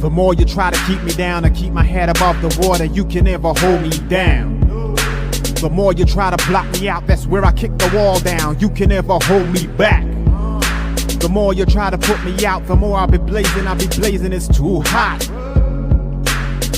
The more you try to keep me down and keep my head above the water, you can never hold me down. The more you try to block me out, that's where I kick the wall down. You can never hold me back. The more you try to put me out, the more I'll be blazing, it's too hot.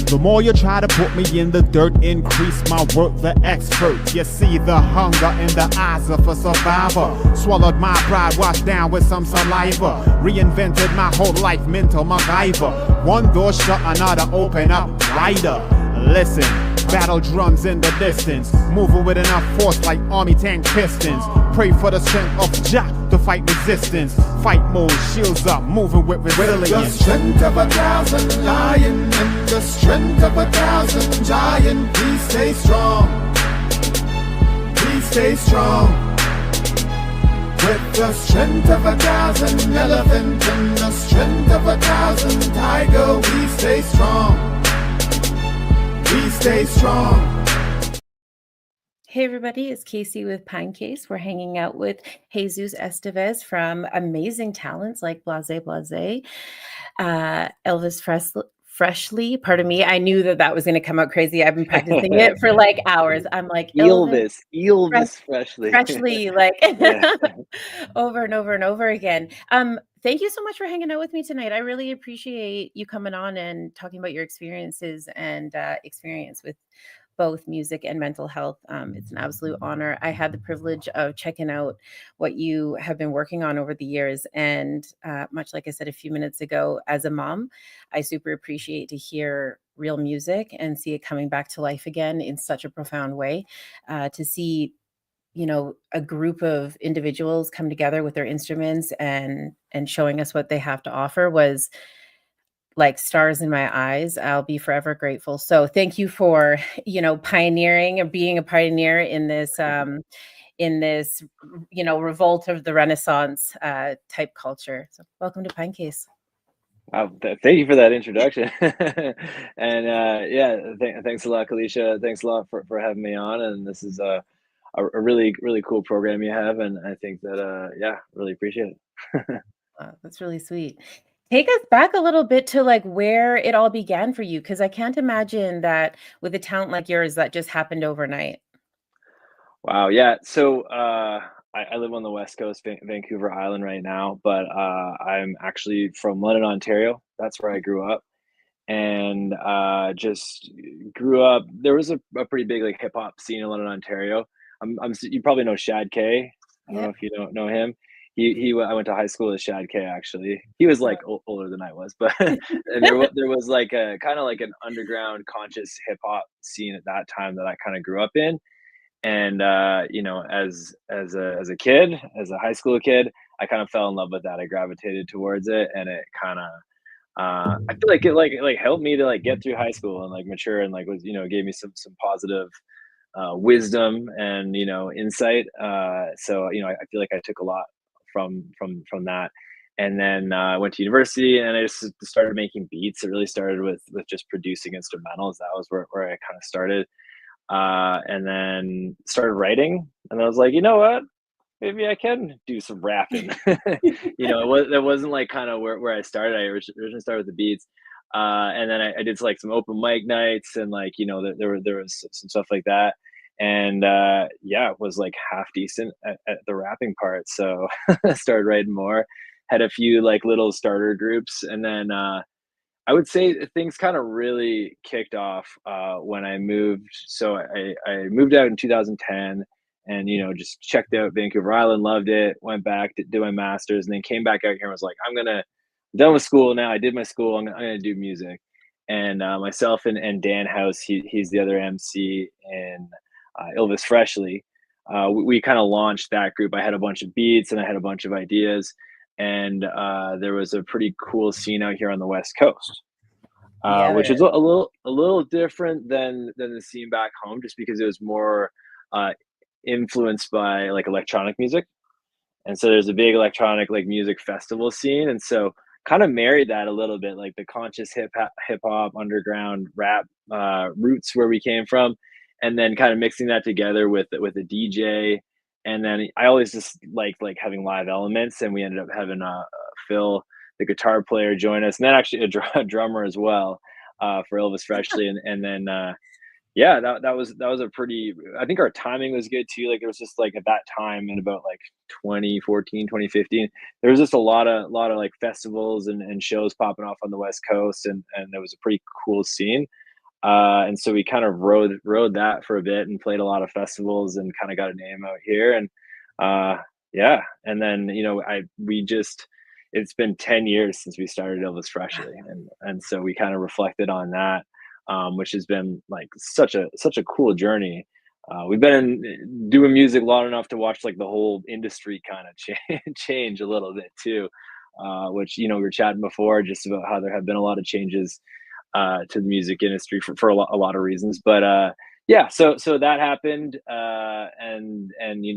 The more you try to put me in the dirt, increase my work, the expert. You see the hunger in the eyes of a survivor. Swallowed my pride, washed down with some saliva. Reinvented my whole life, mental MacGyver. One door shut, another open up wider. Listen, battle drums in the distance, moving with enough force like army tank pistons. Pray for the strength of Jah to fight resistance. Fight mode, shields up, moving with resilience. The strength of 1,000 lion and the strength of 1,000 giant. Please stay strong. Please stay strong. With the strength of 1,000 elephant and the strength of 1,000 tiger, we stay strong. We stay strong. Hey everybody, it's Casey with Pinecase. We're hanging out with Jesus Estevez from amazing talents like Blase Blase, Elvis Freshly. Pardon me, I knew that was going to come out crazy. I've been practicing it for like hours. I'm like Elvis Freshly, like over and over and over again. Thank you so much for hanging out with me tonight. I really appreciate you coming on and talking about your experiences and experience with both music and mental health. It's an absolute honor. I had the privilege of checking out what you have been working on over the years. And much like I said a few minutes ago, as a mom, I super appreciate to hear real music and see it coming back to life again in such a profound way. To see, you know, a group of individuals come together with their instruments and showing us what they have to offer was like stars in my eyes. I'll be forever grateful. So thank you for, you know, pioneering and being a pioneer in this, you know, revolt of the Renaissance type culture. So welcome to Pinecase. Wow, thank you for that introduction. And thanks a lot, Kalisha. Thanks a lot for having me on. And this is a really, really cool program you have. And I think that, really appreciate it. Wow, that's really sweet. Take us back a little bit to like where it all began for you, because I can't imagine that with a talent like yours that just happened overnight. Wow, yeah. So I live on the West Coast, Vancouver Island right now, but I'm actually from London, Ontario. That's where I grew up, and just grew up. There was a pretty big like hip hop scene in London, Ontario. You probably know Shad K. I don't know if you don't know him. I went to high school with Shad K. Actually, he was like older than I was, but and there was like a kind of like an underground conscious hip hop scene at that time that I kind of grew up in. And you know, as a kid, as a high school kid, I kind of fell in love with that. I gravitated towards it, and it kind of I feel like it like helped me to like get through high school and like mature, and like was, you know, gave me some positive wisdom and, you know, insight. So, you know, I feel like I took a lot from that. And then I went to university and I just started making beats. It really started with just producing instrumentals. That was where I kind of started. And then started writing, and I was like, you know what? Maybe I can do some rapping. You know, it wasn't like kind of where I started. I originally started with the beats. And then I did like some open mic nights, and like, you know, there was some stuff like that. And it was like half decent at the rapping part. So I started writing more, had a few like little starter groups. And then I would say things kind of really kicked off when I moved. So I moved out in 2010 and, you know, just checked out Vancouver Island, loved it, went back to do my master's, and then came back out here and was like, I'm done with school now. I did my school. I'm gonna do music. And myself and Dan House, he's the other MC in Elvis Freshly. We kind of launched that group. I had a bunch of beats and I had a bunch of ideas, and there was a pretty cool scene out here on the West Coast, which is a little different than the scene back home, just because it was more influenced by like electronic music. And so there's a big electronic like music festival scene, and so kind of married that a little bit, like the conscious hip hop underground rap roots where we came from, and then kind of mixing that together with a DJ. And then I always just like having live elements, and we ended up having Phil the guitar player join us, and then actually a drummer as well, for Elvis Presley, and then yeah, that was a pretty. I think our timing was good too. Like, it was just like at that time in about like 2014, 2015, there was just a lot of like festivals and shows popping off on the West Coast, and there was a pretty cool scene. And so we kind of rode that for a bit and played a lot of festivals and kind of got a name out here. And yeah, and then we just, it's been 10 years since we started Elvis Presley, and so we kind of reflected on that, which has been like such a cool journey. We've been doing music long enough to watch like the whole industry kind of change a little bit too, which we were chatting before just about how there have been a lot of changes to the music industry for a lot of reasons. But yeah, so that happened, and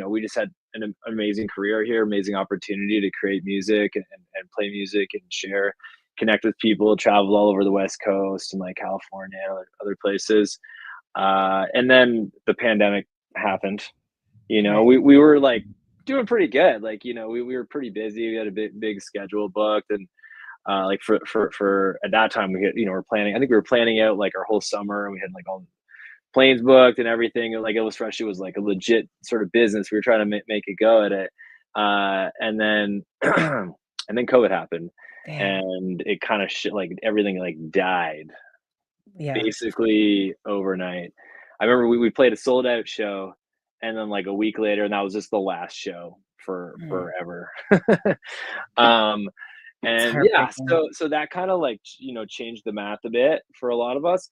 we just had an amazing career here, amazing opportunity to create music and play music and share, connect with people, travel all over the West Coast and like California and other places. And then the pandemic happened. Right. We were like doing pretty good. Like, we were pretty busy. We had a big schedule booked, and like for at that time we had, we're planning. I think we were planning out like our whole summer, and we had like all the planes booked and everything. Like, Elvis Presley was like a legit sort of business. We were trying to make a go at it, and then and then COVID happened, Damn. and it kind of like everything like died Yeah. basically overnight. I remember we played a sold out show, and then like a week later, and that was just the last show for Mm. forever. um, It's and yeah, heartbreaking. so that kind of like changed the math a bit for a lot of us.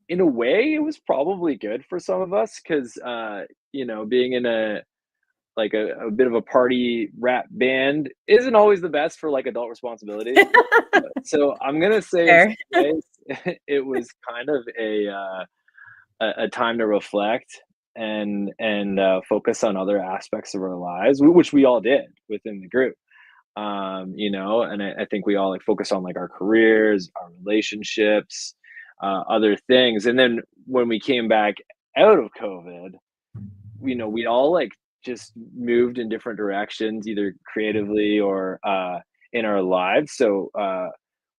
In a way, it was probably good for some of us because being in a bit of a party rap band isn't always the best for like adult responsibilities. So I'm gonna say in Fair. some ways it was kind of a time to reflect and focus on other aspects of our lives, which we all did within the group. And I think we all like focus on like our careers, our relationships, other things. And then when we came back out of COVID, we all like just moved in different directions, either creatively or in our lives. So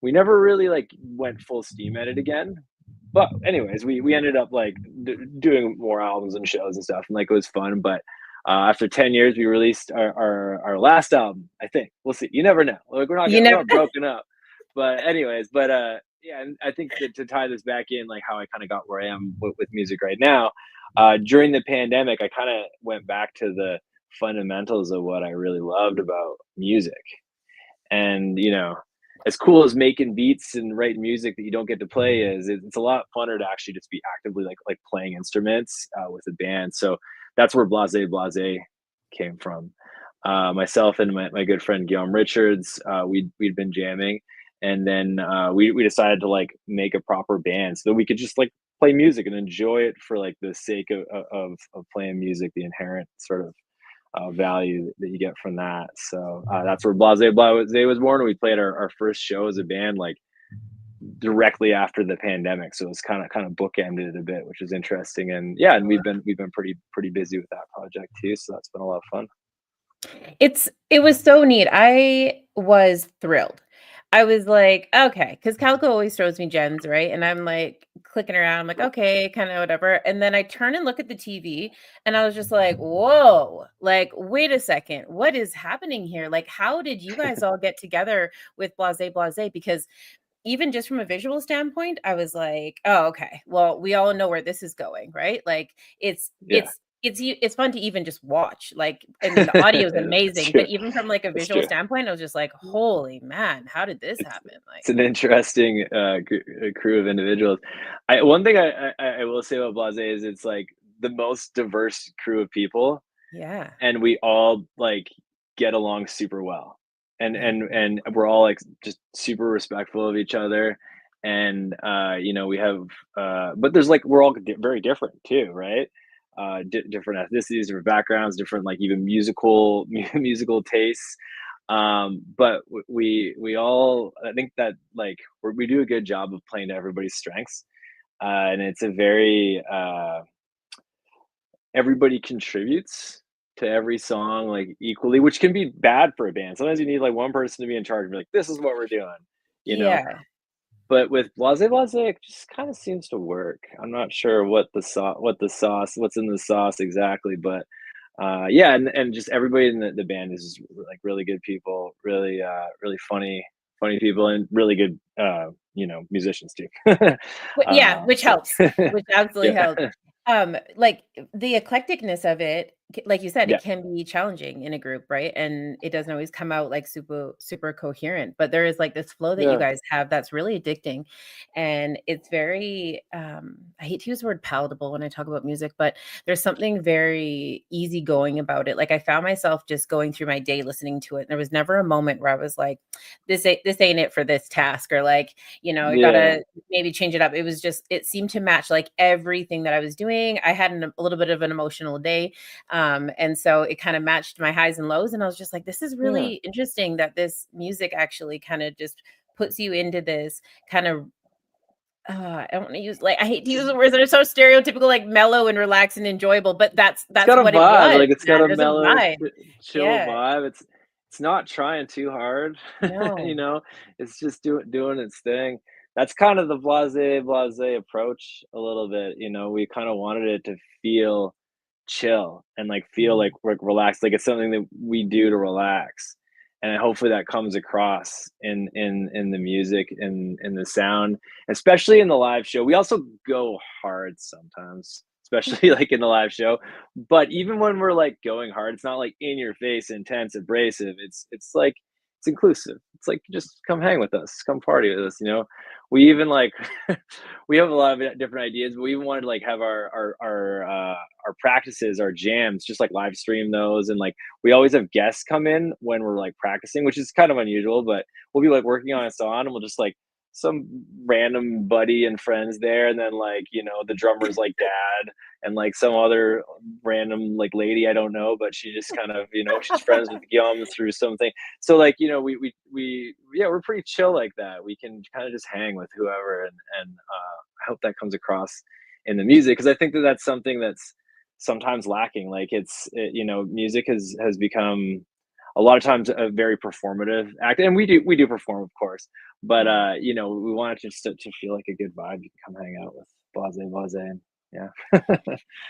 we never really like went full steam at it again. But anyways, we ended up like doing more albums and shows and stuff, and like it was fun. But after 10 years, we released our last album. I think we'll see. You never know. Like, You we're never. not broken up. But anyways, but yeah, and I think that to tie this back in, like how I kind of got where I am with music right now, during the pandemic, I kind of went back to the fundamentals of what I really loved about music. And as cool as making beats and writing music that you don't get to play is, it's a lot funner to actually just be actively like playing instruments with a band. So that's where Blase Blase came from. Myself and my good friend Guillaume Richards, we'd been jamming, and then we decided to like make a proper band so that we could just like play music and enjoy it for like the sake of playing music, the inherent sort of value that you get from that. So that's where Blase Blase was born. We played our first show as a band like directly after the pandemic, so it's kind of bookended a bit, which is interesting. And yeah, and we've been pretty busy with that project too, so that's been a lot of fun. It was so neat. I was thrilled. I was like, okay, because Calico always throws me gems, right? And I'm like clicking around, I'm like, okay, kind of whatever. And then I turn and look at the TV, and I was just like, whoa, like, wait a second, what is happening here? Like, how did you guys all get together with Blase Blase? Because even just from a visual standpoint, I was like, oh, okay, well, we all know where this is going, right? Like, it's Yeah. it's fun to even just watch. Like, I mean, the audio is That's amazing, true. but even from like a That's visual true. standpoint, I was just like, holy man, how did this it's happen? Like, it's an interesting crew of individuals. One thing I will say about Blase is it's like the most diverse crew of people, yeah, and we all like get along super well, and yeah, we're all like just super respectful of each other. And we have but there's like we're all very different too, right? Different ethnicities, different backgrounds, different like even musical tastes. But we all, I think that like we do a good job of playing to everybody's strengths, and it's a very everybody contributes to every song like equally, which can be bad for a band. Sometimes you need like one person to be in charge and be like, this is what we're doing, you know. Yeah. But with Blase Blase, it just kind of seems to work. I'm not sure what's in the sauce exactly, but yeah, and just everybody in the band is just like really good people, really really funny people, and really good musicians too. Yeah, which So helps, which absolutely yeah, helps. Like the eclecticness of it, like you said, yeah, it can be challenging in a group, right? And it doesn't always come out like super coherent, but there is like this flow that you yeah, guys have that's really addicting. And it's very I hate to use the word palatable when I talk about music, but there's something very easygoing about it. Like I found myself just going through my day listening to it. And there was never a moment where I was like, this ain't it for this task, or like, I yeah, gotta maybe change it up. It was just, it seemed to match like everything that I was doing. I had a little bit of an emotional day. And so it kind of matched my highs and lows. And I was just like, this is yeah. really interesting that this music actually kind of just puts you into this kind of, I don't want to use, like, I hate to use the words that are so stereotypical, like mellow and relaxed and enjoyable, but It's that's got a what it vibe, was, like, it's got man. a There's a mellow, vibe. chill Yeah. vibe. It's not trying too hard, you No. know? It's just doing its thing. That's kind of the Blase Blase approach a little bit, you know? We kinda wanted it to feel chill and, like, feel Mhm. like we're relaxed, like it's something that we do to relax, and hopefully that comes across in the music, in the sound, especially in the live show. We also go hard sometimes, especially, like, in the live show, but even when we're, like, going hard, it's not, like, in your face, intense, abrasive. It's like it's inclusive. It's like, "Just come hang with us, come party with us," you know? We even, like we have a lot of different ideas, but we even wanted to, like, have our practices, our jams, just, like, live stream those, and, like, we always have guests come in when we're, like, practicing, which is kind of unusual, but we'll be, like, working on a song, and we'll just, like, some random buddy and friends there, and then, like, the drummer's, like, dad, and, like, some other random, like, lady I don't know, but she just kind of, she's friends with Guillaume through something. So, like, yeah, we're pretty chill like that. We can kinda just hang with whoever, and I hope that comes across in the music, because I think that that's something that's sometimes lacking. Like, music has become a lot of times a very performative act, and we do perform, of course, but Mhm. we want it just to feel like a good vibe. You can come hang out with Blase Blase, and yeah.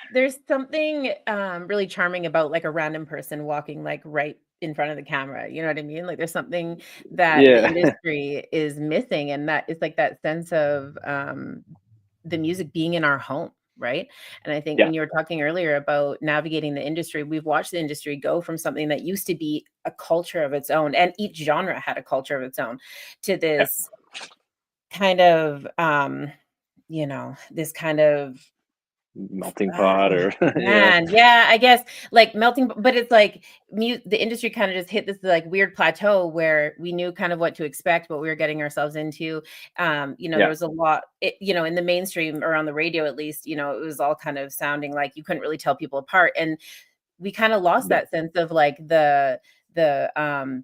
There's something, really charming about, like, a random person walking, like, right in front of the camera, you know what I mean? Like, there's something that the Yeah, industry is missing, and that is, like, that sense of, the music being in our home, right? And I think yeah, when you were talking earlier about navigating the industry, we've watched the industry go from something that used to be a culture of its own, and each genre had a culture of its own, to yeah. this kind of, this kind of Melting Ah, pot, or yeah, man, yeah, I guess, like, but it's like the industry kinda just hit this, like, weird plateau where we knew kind of what to expect, what we were getting ourselves into. There yeah, was a lot, in the mainstream or on the radio at least, it was all kind of sounding like you couldn't really tell people apart, and we kinda lost yeah. that sense of, like, the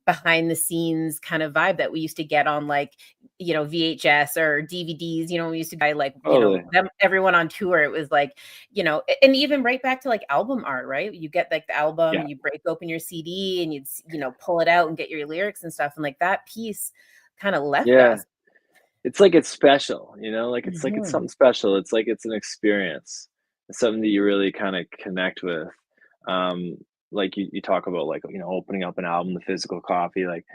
behind the scenes kind of vibe that we used to get on, like, VHS or DVDs. We used to buy, like, Totally. them everyone on tour. It was like, and even right back to, like, album art, right? You get, like, the album, Yeah, you break open your CD, and pull it out and get your lyrics and stuff, and, like, that piece kinda left yeah. us. It's like it's special, like it's Mhm. something special. It's like it's an experience. It's something that you really kinda connect with. Um, like you talk about, like, opening up an album, the physical copy, like,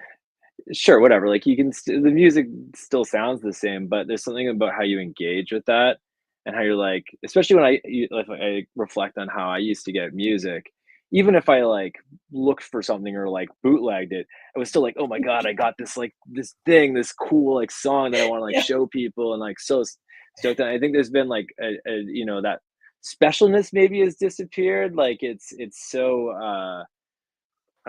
sure, whatever, like, you can the music still sounds the same, but there's something about how you engage with that, and how you're like, especially when if I reflect on how I used to get music, even if I, like, looked for something or, like, bootlegged it, I was still like, "Oh my god, I got this, like, this thing, this cool, like, song that I wanna, like, Yeah. show people," and, like, so stoked on. I think there's been, like, that specialness maybe has disappeared. Like, it's so, I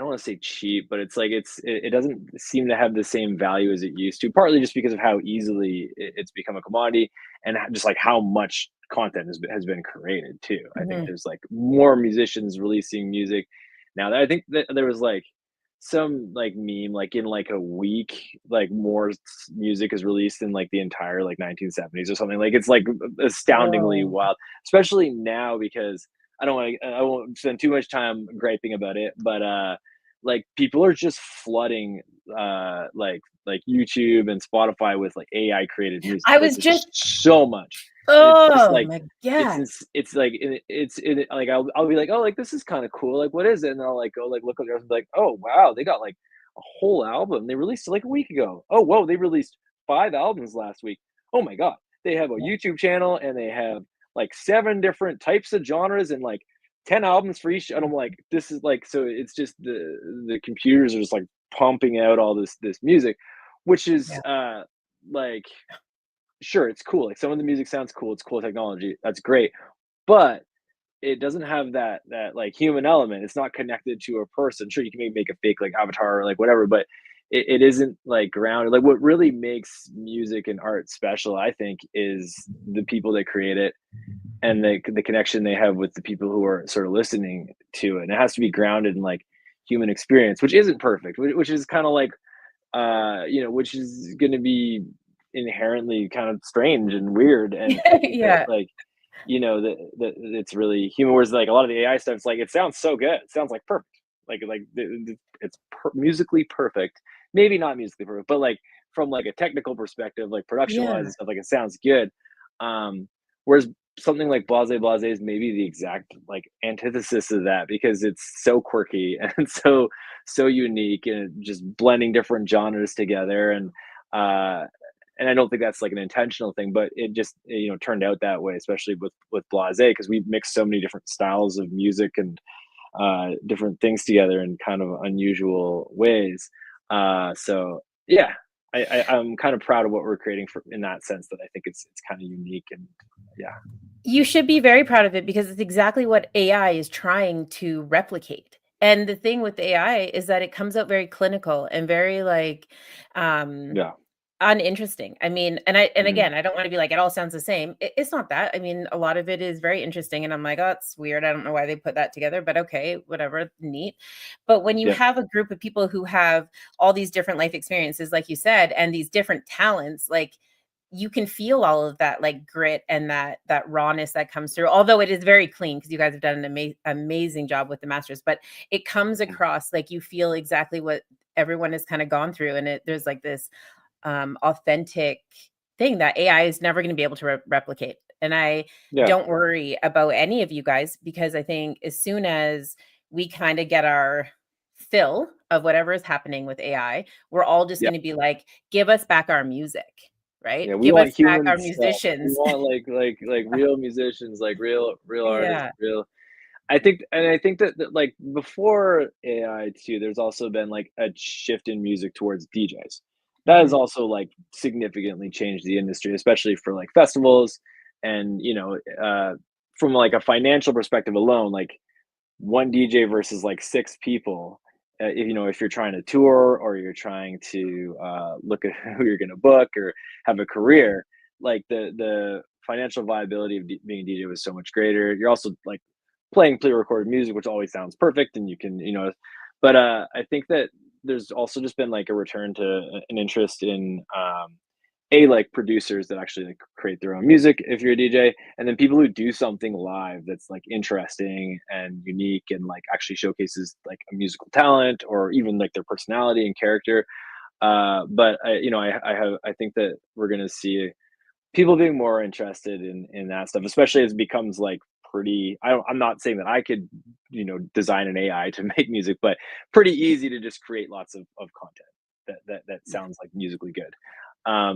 don't wanna say cheap, but it's like it doesn't seem to have the same value as it used to, partly just because of how easily it's become a commodity, and just, like, how much content has been created too. I think Mhm. there's, like, more musicians releasing music now. That I think that there was, like, some, like, meme, like, in, like, a week, like, more music is released in, like, the entire, like, 1970s or something. Like, it's, like, astoundingly Whoa. wild, especially now, because I won't spend too much time griping about it, but like people are just flooding like YouTube and Spotify with like AI created music. I Like was there's just, just so much. And it's just oh like my God. it's like like I'll be like, oh, like this is kind of cool. Like what is it? And I'll like go like look at theirs and be like, oh wow, they got like a whole album. They released it like a week ago. Oh whoa, they released 5 albums last week. Oh my god, they have a YouTube channel and they have like 7 different types of genres and like 10 albums for each. And I'm like, this is like, so it's just the computers are just like pumping out all this music, which is Yeah. like sure, it's cool. Like some of the music sounds cool. It's cool technology. That's great. But it doesn't have that like human element. It's not connected to a person. Sure, you can make a fake like avatar or like whatever, but it isn't like grounded. Like what really makes music and art special, I think, is the people that create it and the connection they have with the people who are sort of listening to it. And it has to be grounded in like human experience, which isn't perfect, which is kind of like which is going to be inherently kind of strange and weird. And I think that Yeah. like that it's really human. Whereas like a lot of the AI stuff, it's like it sounds so good, it sounds like perfect, it's musically perfect. Maybe not musically perfect, but like from like a technical perspective, like production wise Yeah. and stuff, like it sounds good. Whereas something like Blase Blase is maybe the exact like antithesis of that because it's so quirky and so unique and just blending different genres together uh and I don't think that's like an intentional thing, but it just turned out that way, especially with Blase, because we mix so many different styles of music and different things together in kind of unusual ways. So yeah, I'm kind of proud of what we're creating for in that sense that I think it's kind of unique and yeah. You should be very proud of it because it's exactly what AI is trying to replicate. And the thing with AI is that it comes out very clinical and very like um Yeah. uninteresting. I mean, and Mhm. again, I don't want to be like it all sounds the same. It's not that. I mean, a lot of it is very interesting and I'm like, "Oh, it's weird. I don't know why they put that together, but okay, whatever, neat." But when you Yeah. have a group of people who have all these different life experiences like you said and these different talents, like you can feel all of that like grit and that rawness that comes through. Although it is very clean because you guys have done an amazing job with the masters, but it comes across like you feel exactly what everyone has kind of gone through and there's like this authentic thing that AI is never going to be able to replicate. And I Yeah. don't worry about any of you guys because I think as soon as we kind of get our fill of whatever is happening with AI, we're all just Yeah. going to be like, give us back our music, right? Yeah, we Give want us back human our stuff. We musicians. want like real musicians, like real artists, Yeah. real. I think that like before AI too, there's also been like a shift in music towards DJs. That has Mhm. also like significantly changed the industry, especially for like festivals and from like a financial perspective alone, like one DJ versus like 6 people. If you're trying to tour or you're trying to look at who you're going to book or have a Yeah. career, like the financial viability of being a DJ was so much greater. You're also like playing pre-recorded music, which always sounds perfect, and you can But I think that there's also just been like a return to an interest in like producers that actually like create their own music if you're a DJ, and then people who do something live that's like interesting and unique and like actually showcases like a musical talent or even like their personality and character. But I think that we're gonna see people being more interested in that stuff, especially as it becomes like pretty. I'm not saying that I could design an AI to make music, but pretty easy to just create lots of content that Yeah. sounds like musically good.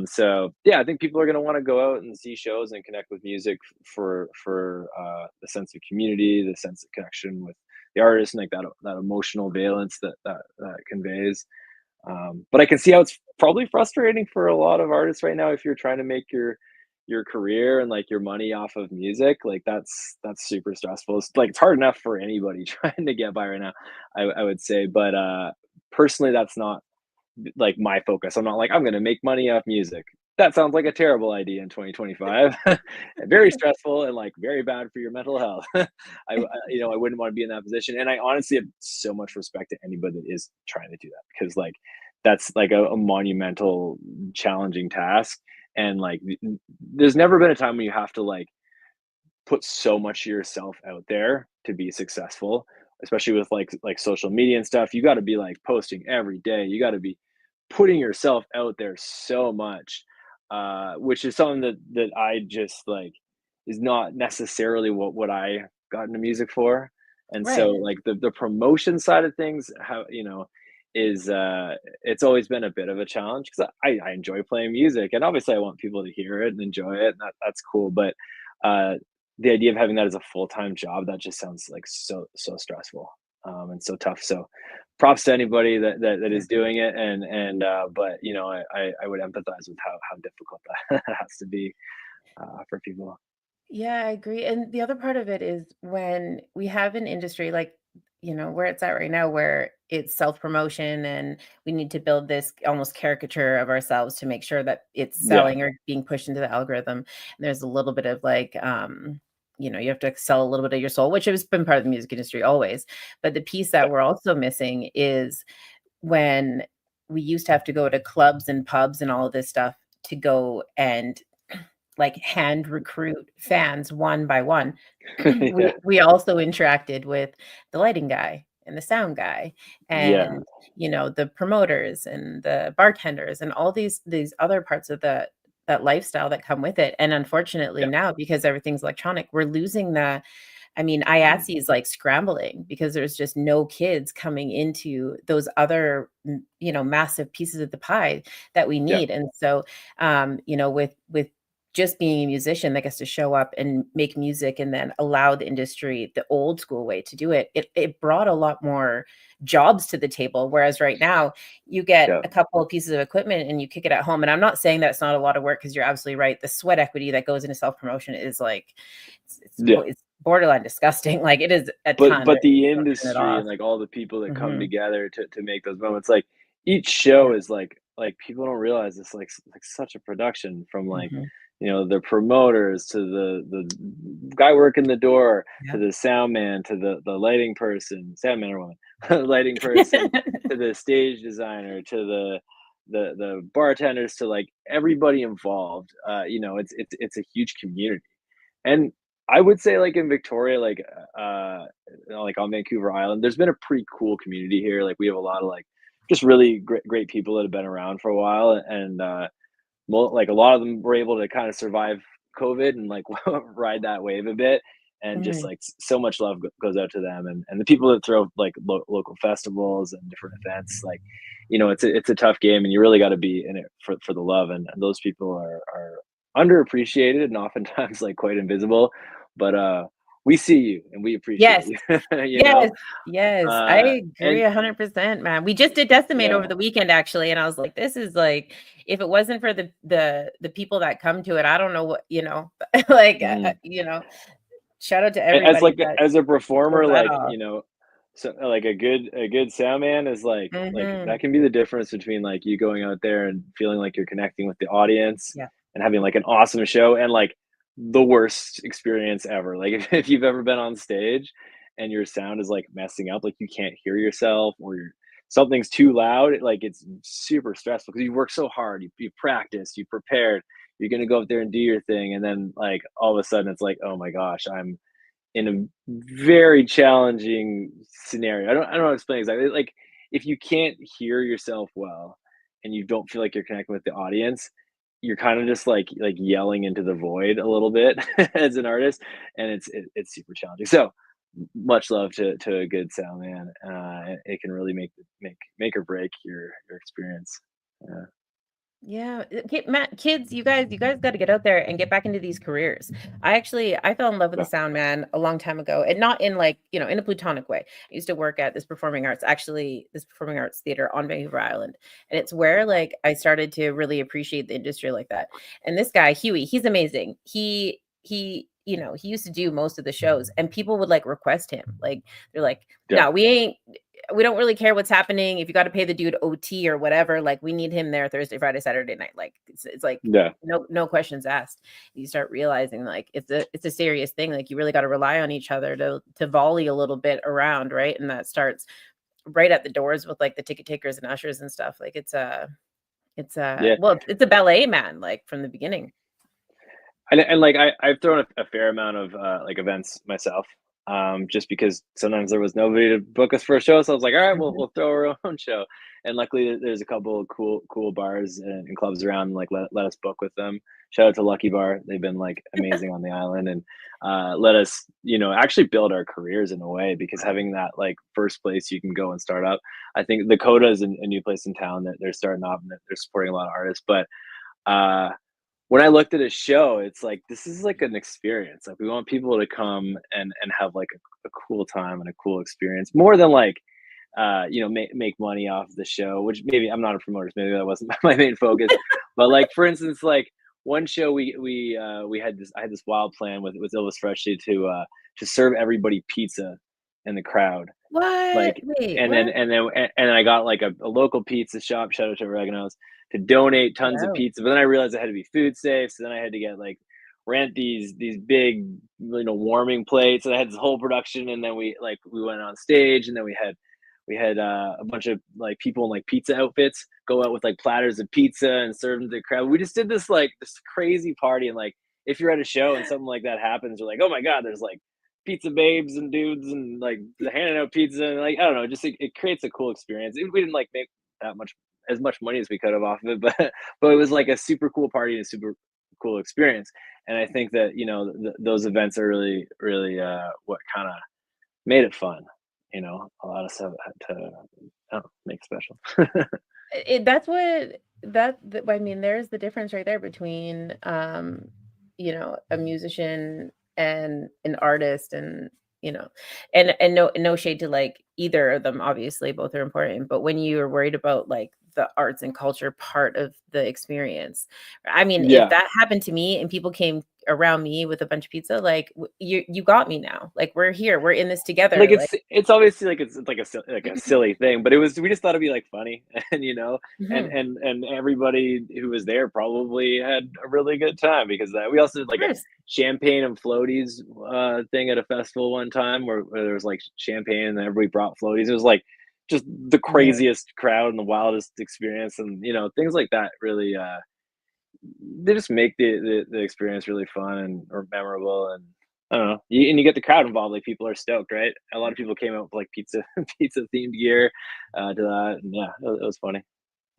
So yeah, I think people are going to want to go out and see shows and connect with music for the sense of community, the sense of connection with the artist, and like that emotional valence that conveys. But I can see how it's probably frustrating for a lot of artists right now if you're trying to make your career and like your money off of music. Like that's super stressful. It's like it's hard enough for anybody trying to get by right now, I would say. But personally, that's not like my focus. I'm not like I'm gonna make money off music. That sounds like a terrible idea in 2025. Very stressful and like very bad for your mental health. I wouldn't want to be in that position. And I honestly have so much respect to anybody that is trying to do that because like that's like a monumental, challenging task. And like there's never been a time when you have to like put so much of yourself out there to be successful, especially with like social media and stuff. You got to be like posting every day. You got to be putting yourself out there so much, which is something that I just like is not necessarily what I got into music for. And so Right. like the promotion side of things, how is it's always been a bit of a challenge because I enjoy playing music and obviously I want people to hear it and enjoy it. And that's cool. But uh the idea of having that as a full-time job, that just sounds like so stressful, and so tough. So props to anybody that Yeah. is doing it, and but I would empathize with how difficult that has to be for people. Yeah, I agree. And the other part of it is when we have an industry like, where it's at right now, where it's self-promotion and we need to build this almost caricature of ourselves to make sure that it's Yeah, selling or being pushed into the algorithm. And there's a little bit of like, you have to sell a little bit of your soul, which has been part of the music industry always. But the piece that yeah, we're also missing is when we used to have to go to clubs and pubs and all of this stuff to go and like hand recruit fans one by one. yeah, We also interacted with the lighting guy and the sound guy yeah, and the promoters and the bartenders and all these other parts of that lifestyle that come with it. And unfortunately yeah. now, because everything's electronic, we're losing the Mhm. IATSE is like scrambling because there's just no kids coming into those other, massive pieces of the pie that we Yeah, need. And so, with just being a musician that gets to show up and make music and then allow the industry the old school way to do it, it brought a lot more jobs to the table. Whereas right now, you get yeah, a couple of pieces of equipment and you kick it at home. And I'm not saying that's not a lot of work because you're absolutely right. The sweat equity that goes into self promotion is like yeah. it's borderline disgusting. Like it is a But ton. but the Don't turn it industry off. and, like, all the people that come Mhm. together to make those moments, like, each Yeah. show is like, people don't realize it's, like, such a production from, like, Mhm. the promoters to the guy working the door, to Yeah. the sound man, to the lighting person, sound man or woman, lighting person, to the stage designer, to the bartenders, to, like, everybody involved. It's a huge community. And I would say, like, in Victoria, like, on Vancouver Island, there's been a pretty cool community here. Like, we have a lot of, like, just really great people that have been around for a while, and, like, a lot of them were able to kinda survive COVID and, like, ride that wave a bit, and just, Mhm. like, so much love goes out to them, and the people that throw, like, local festivals and different events, like, it's a tough game, and you really gotta be in it for the love, and those people are underappreciated and oftentimes, like, quite invisible, but, we see you, and we appreciate Yes. you, you know? Yes. Yes. I agree And 100%, man. We just did Decimate yeah, over the weekend actually, and I was like, this is like if it wasn't for the people that come to it, I don't know what, like, mhm. shout out to As everybody like that as a pulls performer, that like, off. so like a good sound man is like Mhm. that can be the difference between like you going out there and feeling like you're connecting with the audience Yeah. and having like an awesome show and like the worst experience ever. Like if you've ever been on stage and your sound is like messing up, like you can't hear yourself or something's too loud, like it's super stressful because you work so hard, you practiced, you prepared, you're gonna go up there and do your thing, and then like all of a sudden it's like, oh my gosh, I'm in a very challenging scenario. I don't know how to explain exactly. Like if you can't hear yourself well and you don't feel like you're connecting with the audience, you're kind of just like yelling into the void a little bit as an artist, and it's super challenging. So much love to a good sound man. It can really make or break your experience. Yeah. Yeah, Matt, kids, you guys got to get out there and get back into these careers. I fell in love with the Yeah. sound man a long time ago, and not in like, in a platonic way. I used to work at this performing arts theater on Vancouver Island, and it's where like I started to really appreciate the industry like that. And this guy, Huey, he's amazing. He used to do most of the shows, and people would like request him. Like they're like, Yeah. no, we don't really care what's happening. If you got to pay the dude OT or whatever, like we need him there Thursday, Friday, Saturday night. Like it's like Yeah. no questions asked. You start realizing like it's a serious thing. Like you really got to rely on each other to volley a little bit around, right? And that starts right at the doors with like the ticket takers and ushers and stuff. Like it's a Yeah. well, it's a ballet man, like from the beginning. And like I've thrown a fair amount of like events myself, just because sometimes there was nobody to book us for a show, so I was like, all right, Mhm. we'll throw our own show. And luckily, there's a couple of cool bars and clubs around, like let us book with them. Shout out to Lucky Bar; they've been like amazing on the island, and let us, actually build our careers in a way, because having that like first place you can go and start up. I think Dakota is a new place in town that they're starting up, and that they're supporting a lot of artists, but. Uh, when I looked at his show, it's like this is like an experience. Like we want people to come and have like a cool time and a cool experience, more than like make money off the show. Which maybe I'm not a promoter, so maybe that wasn't my main focus. But like for instance, like one show we had this I had this wild plan with Elvis Freshly to serve everybody pizza in the crowd, What? like, Wait, and then what? and then and then I got like a local pizza shop, shout out to Oregano's, to donate tons of Wow. pizza. But then I realized I had to be food safe, so then I had to get like rent these big warming plates, and I had this whole production. And then we went on stage, and then we had a bunch of like people in like pizza outfits go out with like platters of pizza and serve them to the crowd. We just did this crazy party, and like if you're at a show and something like that happens, you're like, oh my god, there's like pizza babes and dudes and like handing out pizza, and like I don't know, just it creates a cool experience. We didn't like make that much as much money as we could have off of it, but it was like a super cool party and a super cool experience. And I think that those events are really what kind of made it fun. A lot of stuff had to I don't know, make special. That's what I mean, there's the difference right there between a musician and an artist, and no shade to like either of them, obviously both are important, but when you're worried about like the arts and culture part of the experience, I mean, if Yeah. that happened to me and people came around me with a bunch of pizza, like you got me now, like we're here, we're in this Like together, like it's obviously like it's like a silly thing, but we just thought it'd be like funny, and and mhm, and everybody who was there probably had a really good time, because we also did of like a course. champagne and floaties thing at a festival one time, where there was like champagne and everybody brought floaties. It was like just the Yeah. craziest crowd and the wildest experience, and things like that really they just make the experience really fun and or memorable. And I don't know, and you get the crowd involved. Like people are stoked, right? A lot of people came out with like pizza pizza themed gear to that, and yeah, it was funny.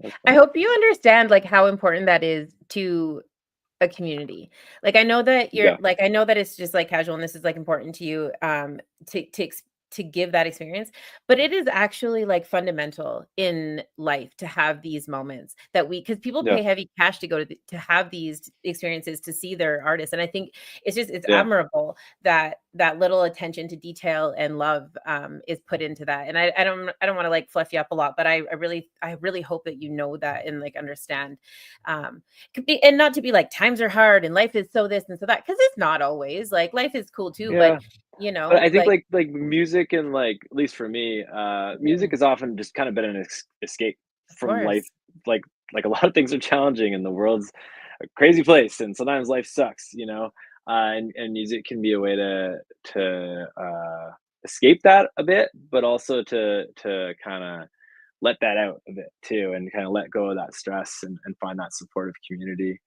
It was I funny. hope you understand, like, how important that is to a community. Like, Yeah, I know that it's just, like, casual and this is, like, important to you, to give that experience, but it is actually, like, fundamental in life to have these moments that because people yeah, pay heavy cash to go to have these experiences to see their artists, and I think it's yeah. admirable that that little attention to detail and love, is put into that, and I don't wanna, like, fluff you up a lot, but I really hope that you know that and, like, understand, could be, and not to be like times are hard and life is so this and so that, because it's not always, like, life is cool too, but, Yeah. But I think like like music, and like at least for me, music mm, has often just kind of been an escape of from life. course. Like a lot of things are challenging, and the world's a crazy place, and sometimes life sucks, and music can be a way to escape that a bit, but also to kind of let that out a bit too, and kind of let go of that stress, and find that supportive community.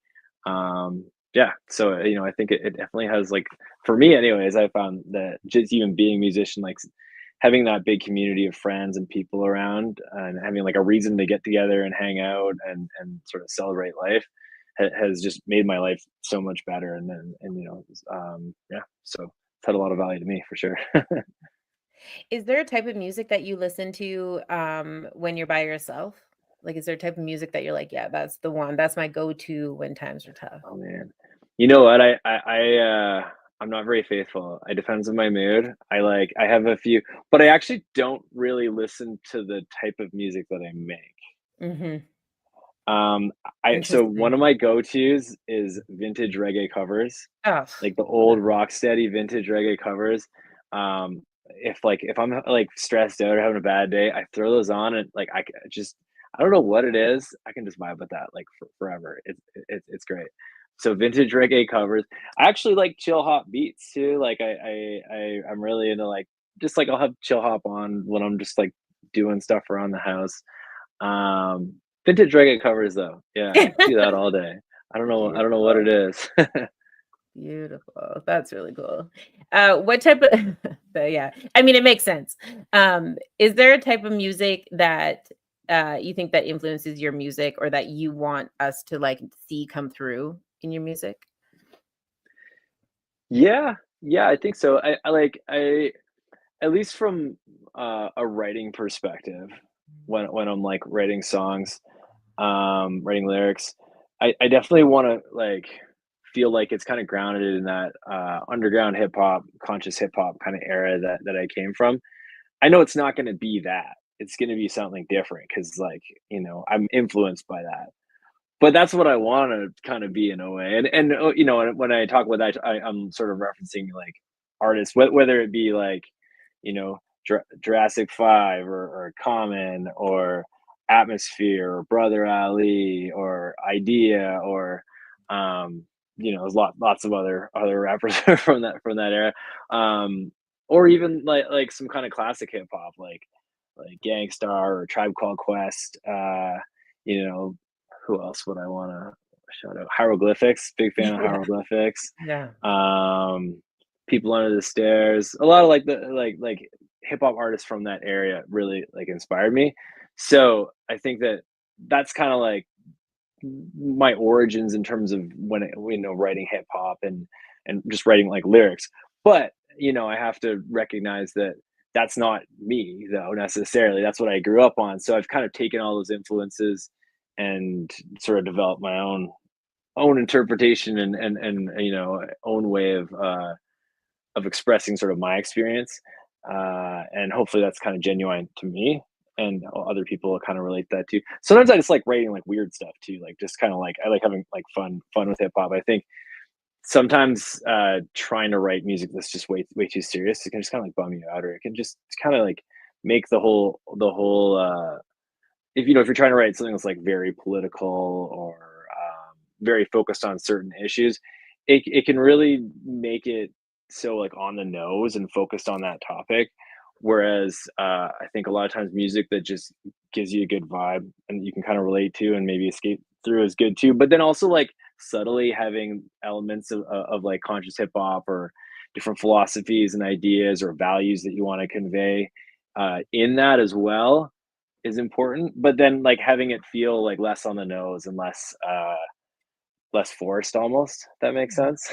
Yeah, so I think it definitely has, like, for me anyways, I found that just even being a musician, like having that big community of friends and people around, and having like a reason to get together and hang out and sort of celebrate life has just made my life so much better. And yeah, so it's had a lot of value to me for sure. Is there a type of music that you listen to, when you're by yourself? Like, is there a type of music that you're like, "Yeah, that's the one. That's my go-to when times are tough." Oh man, you know what? I'm not very faithful. It depends on my mood. I have a few, but I actually don't really listen to the type of music that I make. Mhm. Um, I so one Interesting. of my go-tos is vintage reggae covers, Oh, like the love old rocksteady vintage reggae covers. If I'm like stressed out or having a bad day, I throw those on, and like I don't know what it is. I can just vibe with that like forever. It's great. So vintage reggae covers. I actually like chill hop beats too. Like I'm really into like just like I'll have chill hop on when I'm just like doing stuff around the house. Um, Vintage reggae covers though. Yeah, I could do that that. all day. I don't know Beautiful. what it is. Beautiful. That's really cool. What type of but yeah, I mean, it makes sense. Is there a type of music that you think that influences your music or that you want us to like see come through in your music? Yeah, yeah, I think so. I at least from a writing perspective, when I'm like writing songs, writing lyrics, I definitely want to like feel like it's kind of grounded in that underground hip hop, conscious hip hop kind of era that I came from. I know it's not going to be that. It's going to be something different because, like, I'm influenced by that. But that's what I want to kind of be in a way. And when I talk about that, I'm sort of referencing like artists, whether it be like, Jurassic 5 or Common or Atmosphere or Brother Ali or Idea or there's lots of other rappers from that era. Or even like some kind of classic hip hop like Gangstar or Tribe Called Quest. You know, who else would I want to shout out? Hieroglyphics, big fan of Yeah. Hieroglyphics. Yeah. People Under the Stairs. A lot of like the like hip hop artists from that area really like inspired me. So I think that's kind of like my origins in terms of writing hip hop and just writing like lyrics. But I have to recognize that that's not me though necessarily. That's what I grew up on. So I've kind of taken all those influences and sort of developed my own interpretation and own way of expressing sort of my experience. And hopefully that's kind of genuine to me and other people will kind of relate that too. Sometimes I just like writing like weird stuff too, like just kind of like I like having like fun with hip hop. I think sometimes trying to write music that's just way too serious, it can just kind of like bum you out, or it can just kind of like make the whole if you're trying to write something that's like very political or very focused on certain issues, it can really make it so like on the nose and focused on that topic. Whereas I think a lot of times music that just gives you a good vibe and you can kind of relate to and maybe escape through is good too. But then also like subtly having elements of like conscious hip hop or different philosophies and ideas or values that you want to convey in that as well is important. But then like having it feel like less on the nose and less forced almost. If that makes sense.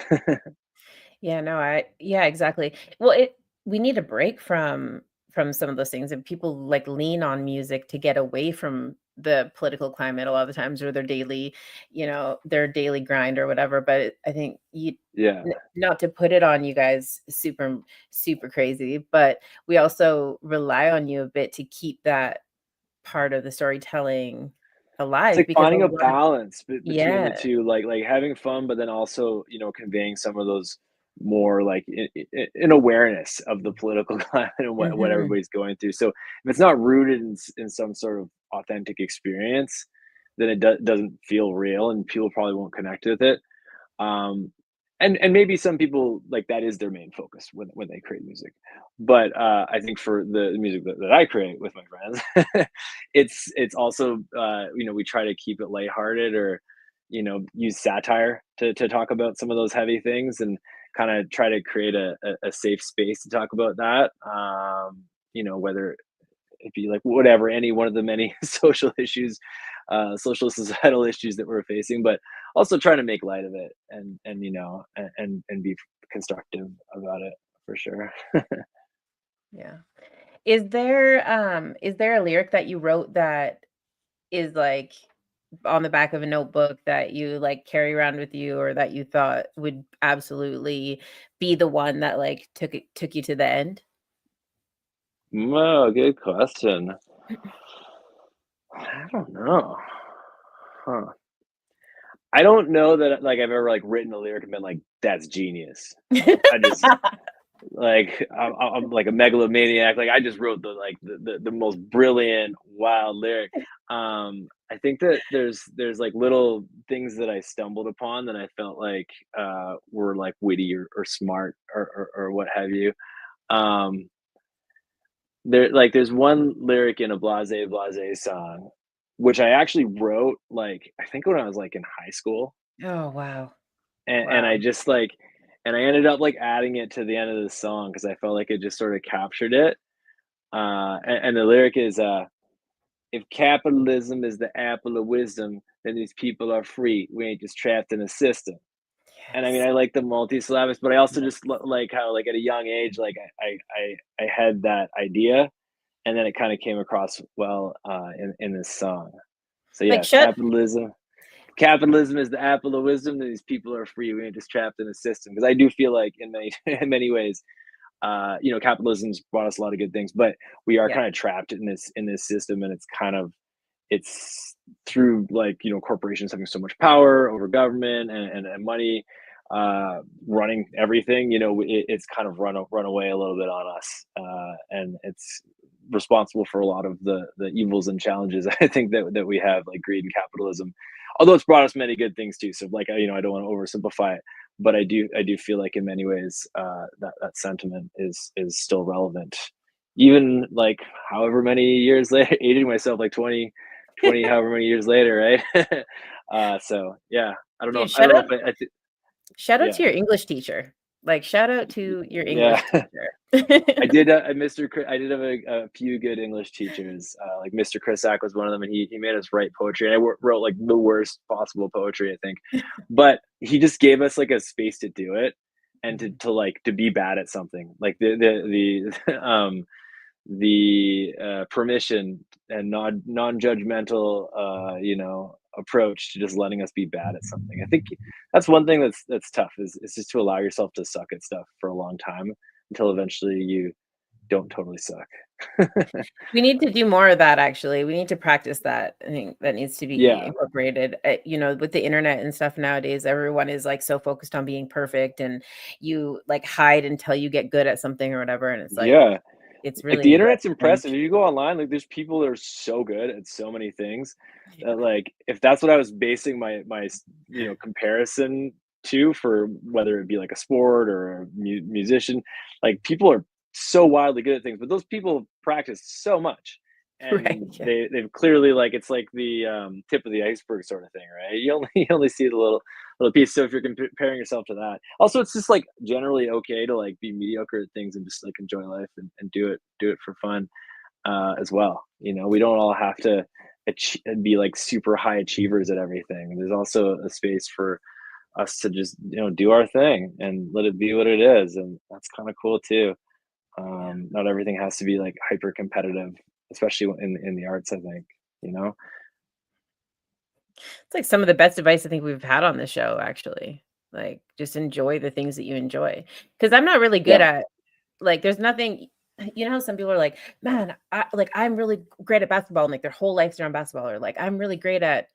Yeah, no, yeah, exactly. Well, we need a break from some of those things, and people like lean on music to get away from the political climate a lot of the times or their daily grind or whatever. But I think Yeah. not to put it on you guys super super crazy, but we also rely on you a bit to keep that part of the storytelling It's alive like because a finding a lot of balance between the yeah. two, like having fun, but then also, conveying some of those more like in awareness of the political climate and what Mhm. everybody's going through. So if it's not rooted in some sort of authentic experience, then it doesn't feel real and people probably won't connect with it. Um, and maybe some people like that is their main focus when they create music. But I think for the music that I create with my friends, it's also we try to keep it lighthearted or use satire to talk about some of those heavy things and kind of try to create a safe space to talk about that. Whether it be like whatever any one of the many social societal issues that we're facing, but also trying to make light of it and be constructive about it for sure. Yeah. Is there a lyric that you wrote that is like on the back of a notebook that you like carry around with you or that you thought would absolutely be the one that like took you to the end? Oh, good question. I don't know. Huh. I don't know that like I've ever like written a lyric and been like, that's genius. I just like I'm like a megalomaniac. Like I just wrote the most brilliant, wild lyric. I think that there's like little things that I stumbled upon that I felt like were like witty or smart or what have you. Um, there's one lyric in a Blase Blase song, which I actually wrote like I think when I was like in high school, Oh, wow. and I Wow. just like and I ended up like adding it to the end of the song because I felt like it just sort of captured it. And the lyric is, if capitalism is the apple of wisdom, then these people are free. We ain't just trapped in a system. And I mean, Yes. I like the multi-syllabics, but I also Yeah. just like how, like at a young age, like I had that idea, and then it kind of came across well in this song. So yeah, Like, if shut capitalism is the apple of wisdom, then these people are free. We ain't just trapped in a system. Because I do feel like in many in many ways, you know, capitalism's brought us a lot of good things, but we are yeah. kind of trapped in this system, and it's kind of it's through like, you know, corporations having so much power over government and money running everything, you know, it's kind of run away a little bit on us, and it's responsible for a lot of the evils and challenges I think that we have, like greed and capitalism, although it's brought us many good things too. So like, you know, I don't want to oversimplify it, but I do feel like in many ways that sentiment is still relevant, even like however many years later, aging myself like 20 however many years later, right? So yeah, I don't know. Dude, I don't know if shout out yeah, to your English teacher. Like, shout out to your yeah. English teacher. I did I did have a few good English teachers. Like Mr. Krisak was one of them, and he made us write poetry. And I wrote like the worst possible poetry, I think, but he just gave us like a space to do it and Mhm. to like to be bad at something. Like the permission and non-judgmental you know, approach to just letting us be bad at something. I think that's one thing that's tough is just to allow yourself to suck at stuff for a long time until eventually you don't totally suck. We need to do more of that, actually. We need to practice that. I think that needs to be Yeah, incorporated. You know, with the internet and stuff nowadays, everyone is like so focused on being perfect, and you like hide until you get good at something or whatever. And it's like, yeah. it's Like the really like internet's impressive. cringe. If you go online, like there's people that are so good at so many things that like if that's what I was basing my you know, comparison to, for whether it be like a sport or a musician, like people are so wildly good at things, but those people practice so much, Right. and Yeah. they've clearly, like it's like the tip of the iceberg sort of thing, right? You only you only see the little piece. So if you're comparing yourself to that, also it's just like generally okay to like be mediocre at things and just like enjoy life and do it for fun as well. You know, we don't all have to be like super high achievers at everything. There's also a space for us to just, you know, do our thing and let it be what it is, and that's kind of cool too. Yeah. Not everything has to be like hyper competitive, especially in the arts, I think, you know. It's like some of the best advice I think we've had on this show, actually. Like, just enjoy the things that you enjoy. Because I'm not really good Yeah, at like, there's nothing, you know how some people are like, man, I'm really great at basketball, and like their whole life's around basketball, or like I'm really great at,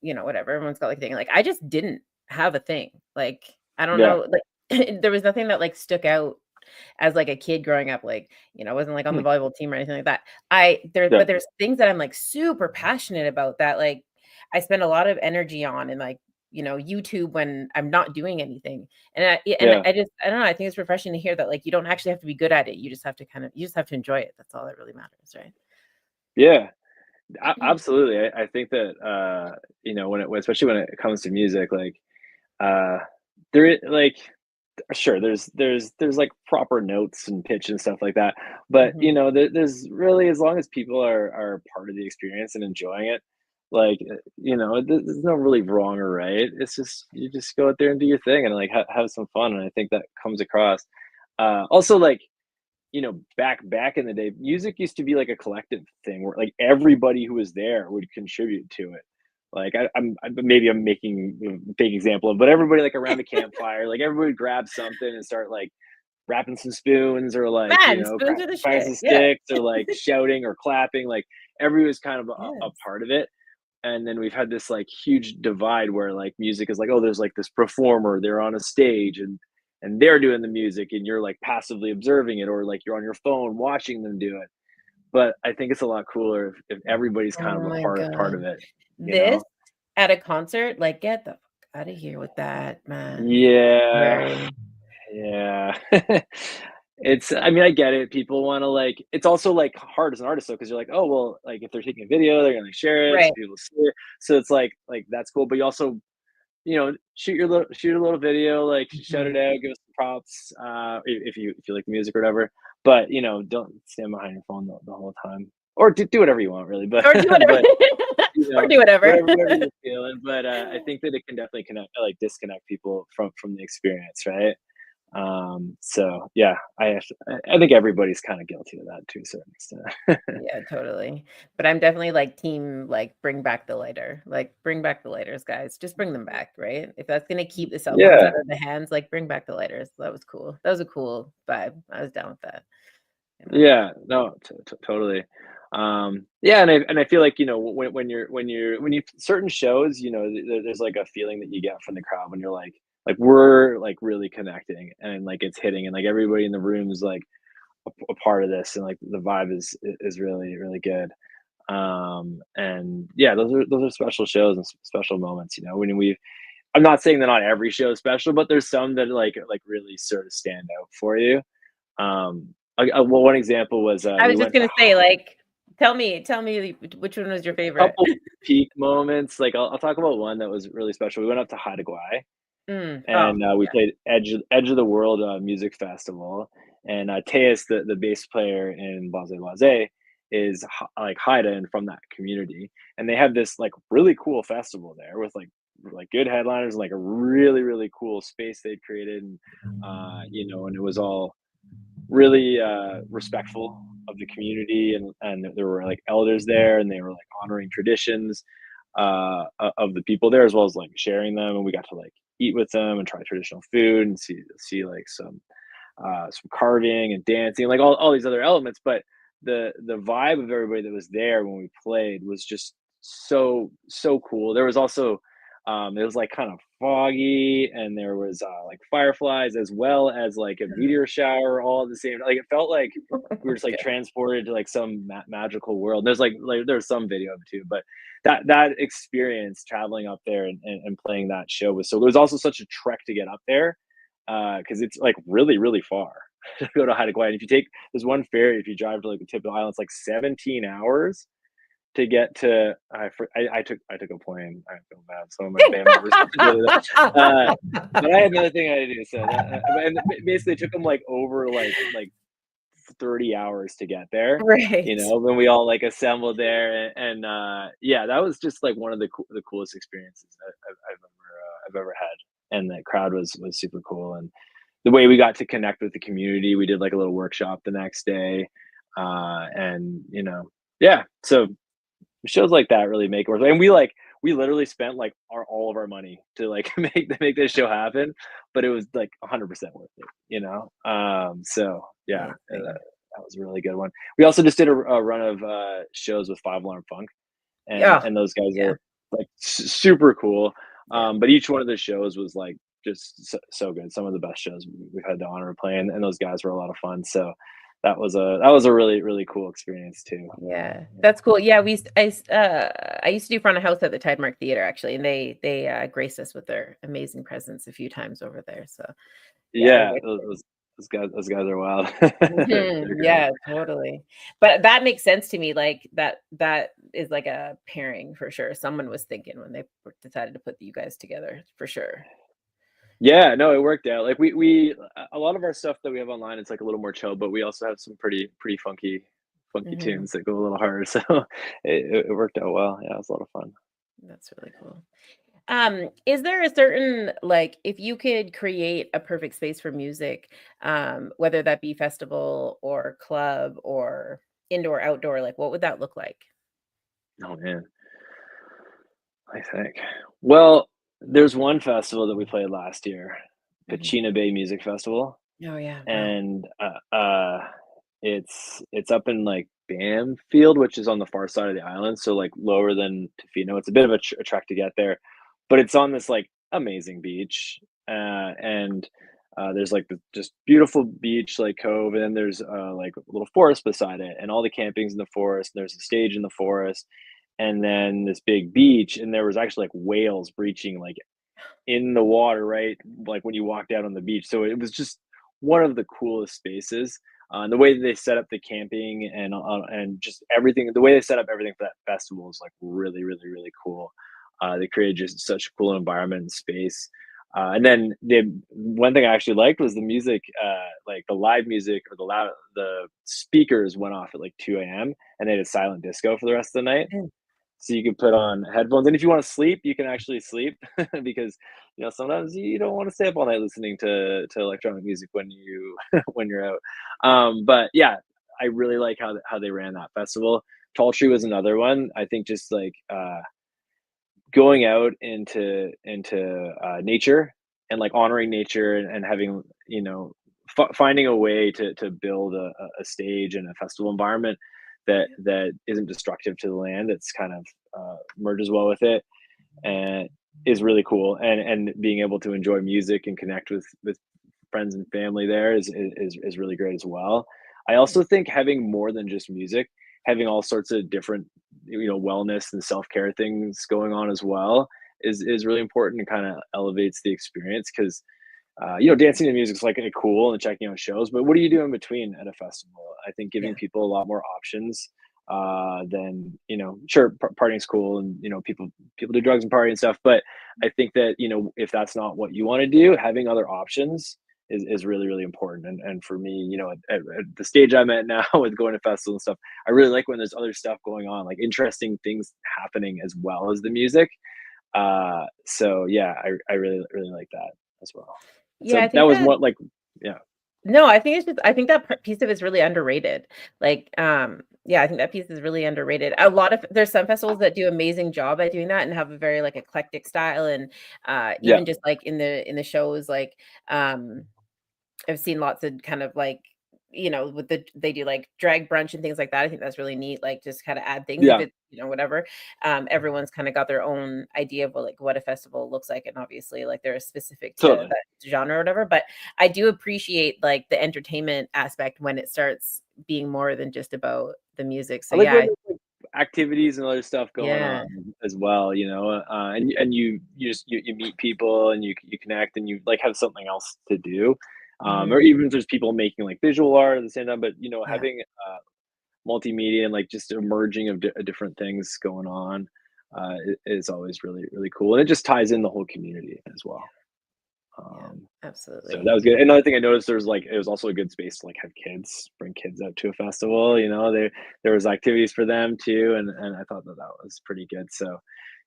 you know, whatever. Everyone's got like a thing. Like, I just didn't have a thing. Like, I don't yeah. know. Like, there was nothing that like stuck out as like a kid growing up. Like, you know, I wasn't like on Hmm. the volleyball team or anything like that. Yeah. But there's things that I'm like super passionate about that like I spend a lot of energy on, and like, you know, YouTube when I'm not doing anything. And Yeah. I don't know, I think it's refreshing to hear that like you don't actually have to be good at it. You just have to you just have to enjoy it. That's all that really matters, right? Yeah. Absolutely. I think that you know, especially when it comes to music, like uh like sure there's like proper notes and pitch and stuff like that, but Mhm. you know, there's really, as long as people are part of the experience and enjoying it, like you know, there's no really wrong or right. It's just you just go out there and do your thing and like have some fun, and I think that comes across. Also, like, you know, back in the day, music used to be like a collective thing where like everybody who was there would contribute to it. Like maybe I'm making a big example of, but everybody like around the campfire, like everybody would grab something and start like rapping some spoons, or like, you Man, know, spoons are the cracking shit. some Yeah. sticks, or like shouting or clapping. Like everybody was kind of a Yes. part of it. And then we've had this like huge divide where like music is like, oh, there's like this performer, they're on a stage and they're doing the music and you're like passively observing it, or like you're on your phone watching them do it. But I think it's a lot cooler if everybody's kind Oh of a my part of god. it, you This know? at a concert, like, get the fuck out of here with that, man. Yeah. Very Yeah. It's, I mean, I get it. People want to like, it's also like hard as an artist though, because you're like, oh well, like if they're taking a video, they're gonna like share it so right. people see it. So it's like that's cool. But you also shoot a little video, like shout Mhm. it out, give us some props, if you like the music or whatever. But don't stand behind your phone the whole time, or do whatever you want, really. But Or do whatever. but Or do whatever. whatever you're feeling. But I think that it can definitely disconnect people from the experience, right? So yeah, I think everybody's kind of guilty of that to a certain extent. Yeah, totally. But I'm definitely like team like bring back the lighter. Like bring back the lighters, guys. Just bring them back, right? If that's gonna keep the cell phones Yeah, out of the hands, like bring back the lighters. That was cool. That was a cool vibe. I was down with that. You know. yeah, no, totally. Yeah, and I feel like when you certain shows, there's like a feeling that you get from the crowd when you're like we're like really connecting and like it's hitting and like everybody in the room is like a part of this and like the vibe is really really good. And yeah, those are special shows and special moments. When we I'm not saying that not every show is special, but there's some that like really sort of stand out for you. Well, one example was I we was just went to gonna say, like, tell me which one was your favorite? couple peak moments. Like I'll talk about one that was really special. We went up to Haida Gwaii Oh, and we yeah. played Edge of the World music festival. And Teus, the bass player in Blase Blase, is like Haida and from that community. And they have this like really cool festival there with like good headliners and like a really really cool space they'd created, and it was all really respectful of the community, and there were like elders there and they were like honoring traditions of the people there as well as like sharing them, and we got to like eat with them and try traditional food and see like some carving and dancing, like all these other elements. But the vibe of everybody that was there when we played was just so cool. There was also it was like kind of foggy and there was like fireflies as well as like a meteor shower all at the same, like it felt like we were just like Okay. transported to like some magical world. There's like there's some video of it too, but that experience traveling up there and playing that show was, so it was also such a trek to get up there because it's like really really far to go to Haida Gwaii. And if you take, there's one ferry, if you drive to like the tip of the island, it's like 17 hours to get to. I took a plane. I feel bad. Some of my band members have to do that. But I had another thing I had to do. So and basically it took them like over like 30 hours to get there. Right. When we all like assembled there, and yeah, that was just like one of the coolest experiences I've ever had. And that crowd was super cool, and the way we got to connect with the community, we did like a little workshop the next day, and yeah, so shows like that really make it worth it. And we literally spent like all of our money to like make this show happen, but it was like 100% worth it. So yeah, Amazing. that was a really good one. We also just did a run of shows with Five Alarm Funk, and Yeah. those guys Yeah. are like super cool. Yeah. But each one of the shows was like just so good. Some of the best shows we've had the honor of playing, and those guys were a lot of fun. So that was a really really cool experience too. Yeah, that's cool. Yeah, I used to do front of house at the Tidemark Theater actually, and they graced us with their amazing presence a few times over there. So yeah, they're Yeah, wicked. those guys are wild. Mhm. They're great. Yeah, totally. But that makes sense to me. Like that is like a pairing for sure. Someone was thinking when they decided to put you guys together for sure. Yeah, no, it worked out. Like we a lot of our stuff that we have online, it's like a little more chill, but we also have some pretty funky Mhm. tunes that go a little harder. So it worked out well. Yeah, it was a lot of fun. That's really cool. Is there a certain like if you could create a perfect space for music, whether that be festival or club or indoor, outdoor, like what would that look like? Oh man, I think. Well, there's one festival that we played last year, Mhm. Pachina Bay Music Festival, Oh yeah, wow. and it's up in like Bamfield, which is on the far side of the island, so like lower than Tofino. It's a bit of a trek to get there, but it's on this like amazing beach, and there's like the just beautiful beach like cove, and then there's like a little forest beside it, and all the campings in the forest. And there's a stage in the forest, and then this big beach, and there was actually like whales breaching like in the water, right? Like when you walked out on the beach. So it was just one of the coolest spaces. The way that they set up the camping and just everything, the way they set up everything for that festival is like really, really, really cool. They created just such a cool environment and space. And then the one thing I actually liked was the music, like the live music or the speakers went off at like 2 a.m. and they had a silent disco for the rest of the night. Mm. So you can put on headphones, and if you want to sleep, you can actually sleep because sometimes you don't want to stay up all night listening to electronic music when you when you're out. But yeah, I really like how they ran that festival. Tall Tree was another one. I think just like going out into nature and like honoring nature and having finding a way to build a stage and a festival environment that isn't destructive to the land. It's kind of merges well with it and is really cool. And being able to enjoy music and connect with friends and family there is really great as well. I also think having more than just music, having all sorts of different wellness and self-care things going on as well is really important and kind of elevates the experience because dancing to music is like cool and checking out shows, but what do you do in between at a festival? I think giving Yeah. people a lot more options than sure, partying's cool, and people do drugs and party and stuff, but I think that if that's not what you want to do, having other options is really really important. And for me, at the stage I'm at now with going to festivals and stuff, I really like when there's other stuff going on, like interesting things happening as well as the music. So yeah, I really really like that as well. Yeah, So I that think was that what, like, yeah. no, I think it's just I think that piece of it's really underrated. Like, yeah, I think that piece is really underrated. A lot of there's some festivals that do amazing job at doing that and have a very like eclectic style and Yeah. even just like in the shows like I've seen lots of kind of like, with they do like drag brunch and things like that. I think that's really neat. Like just kind of add things if Yeah. it's, whatever. Everyone's kind of got their own idea of what a festival looks like. And obviously like they're specific to Totally. that genre or whatever. But I do appreciate like the entertainment aspect when it starts being more than just about the music. So I like yeah, when there's, like, activities and other stuff going yeah. on as well, and you just you meet people and you connect and you, like, have something else to do. Or Mhm. even if there's people making, like, visual art at the same time, but, Yeah. having, multimedia and, like, just a merging of different things going on, is always really, really cool, and it just ties in the whole community as well. Yeah. Um, so Absolutely. that was good. Another thing I noticed, it was also a good space to, like, have kids, bring kids out to a festival, there was activities for them too, and I thought that was pretty good. So,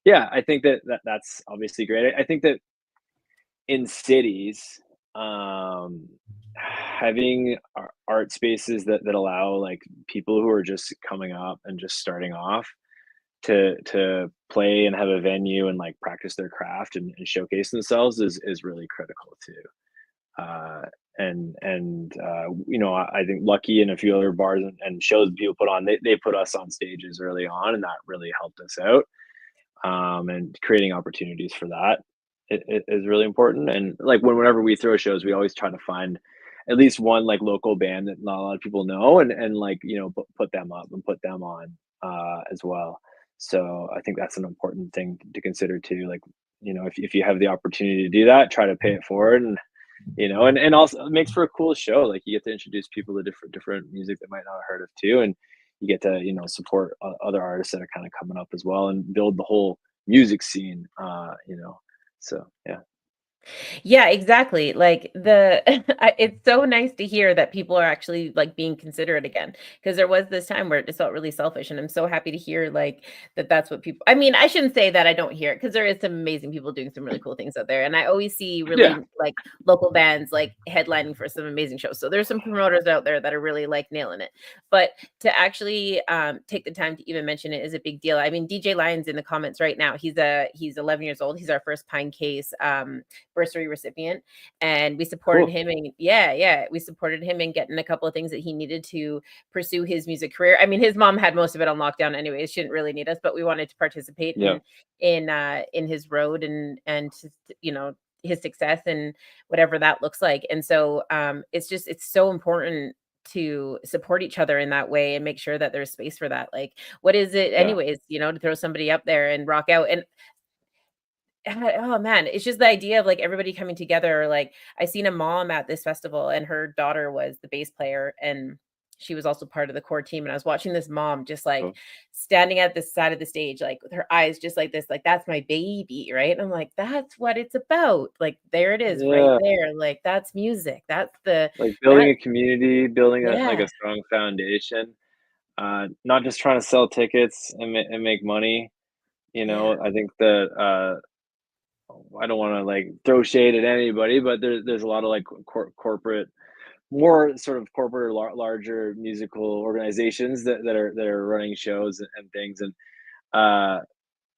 yeah, I think that's obviously great. I think that in cities, having art spaces that allow, like, people who are just coming up and just starting off to play and have a venue and, like, practice their craft and showcase themselves is really critical too. I think Lucky and a few other bars and shows that people put on, they put us on stages early on, and that really helped us out. And creating opportunities for that is really important. And like whenever we throw shows, we always try to find at least one like local band that not a lot of people know, and like put them up and put them on as well. So I think that's an important thing to consider too. Like if you have the opportunity to do that, try to pay it forward, and also it makes for a cool show. Like you get to introduce people to different music they might not have heard of too, and you get to support other artists that are kind of coming up as well, and build the whole music scene. So yeah. Yeah, exactly. Like it's so nice to hear that people are actually like being considerate again. Because there was this time where it just felt really selfish, and I'm so happy to hear like that. That's what people. I mean, I shouldn't say that I don't hear it because there is some amazing people doing some really cool things out there, and I always see Yeah. really like local bands like headlining for some amazing shows. So there's some promoters out there that are really like nailing it. But to actually take the time to even mention it is a big deal. I mean, DJ Lyons in the comments right now. He's 11 years old. He's our first Pinecase bursary recipient, and we supported Cool. him. And yeah, we supported him in getting a couple of things that he needed to pursue his music career. I mean, his mom had most of it on lockdown anyways. She didn't really need us, but we wanted to participate Yeah. in his road and his success and whatever that looks like. And so it's so important to support each other in that way and make sure that there's space for that. Like, what is it Yeah. anyways, to throw somebody up there and rock out? And oh man, it's just the idea of like everybody coming together. Like I seen a mom at this festival and her daughter was the bass player, and she was also part of the core team. And I was watching this mom just like Oh. standing at the side of the stage, like with her eyes just like this, like, that's my baby, right? And I'm like, that's what it's about. Like, there it is right Yeah. there. Like, that's music. That's the, Like building that, a community, building a like yeah, a strong foundation, not just trying to sell tickets and make money. You yeah, know, I think that I don't want to like throw shade at anybody, but there's a lot of like corporate, more sort of corporate or larger musical organizations that are running shows and things, and uh,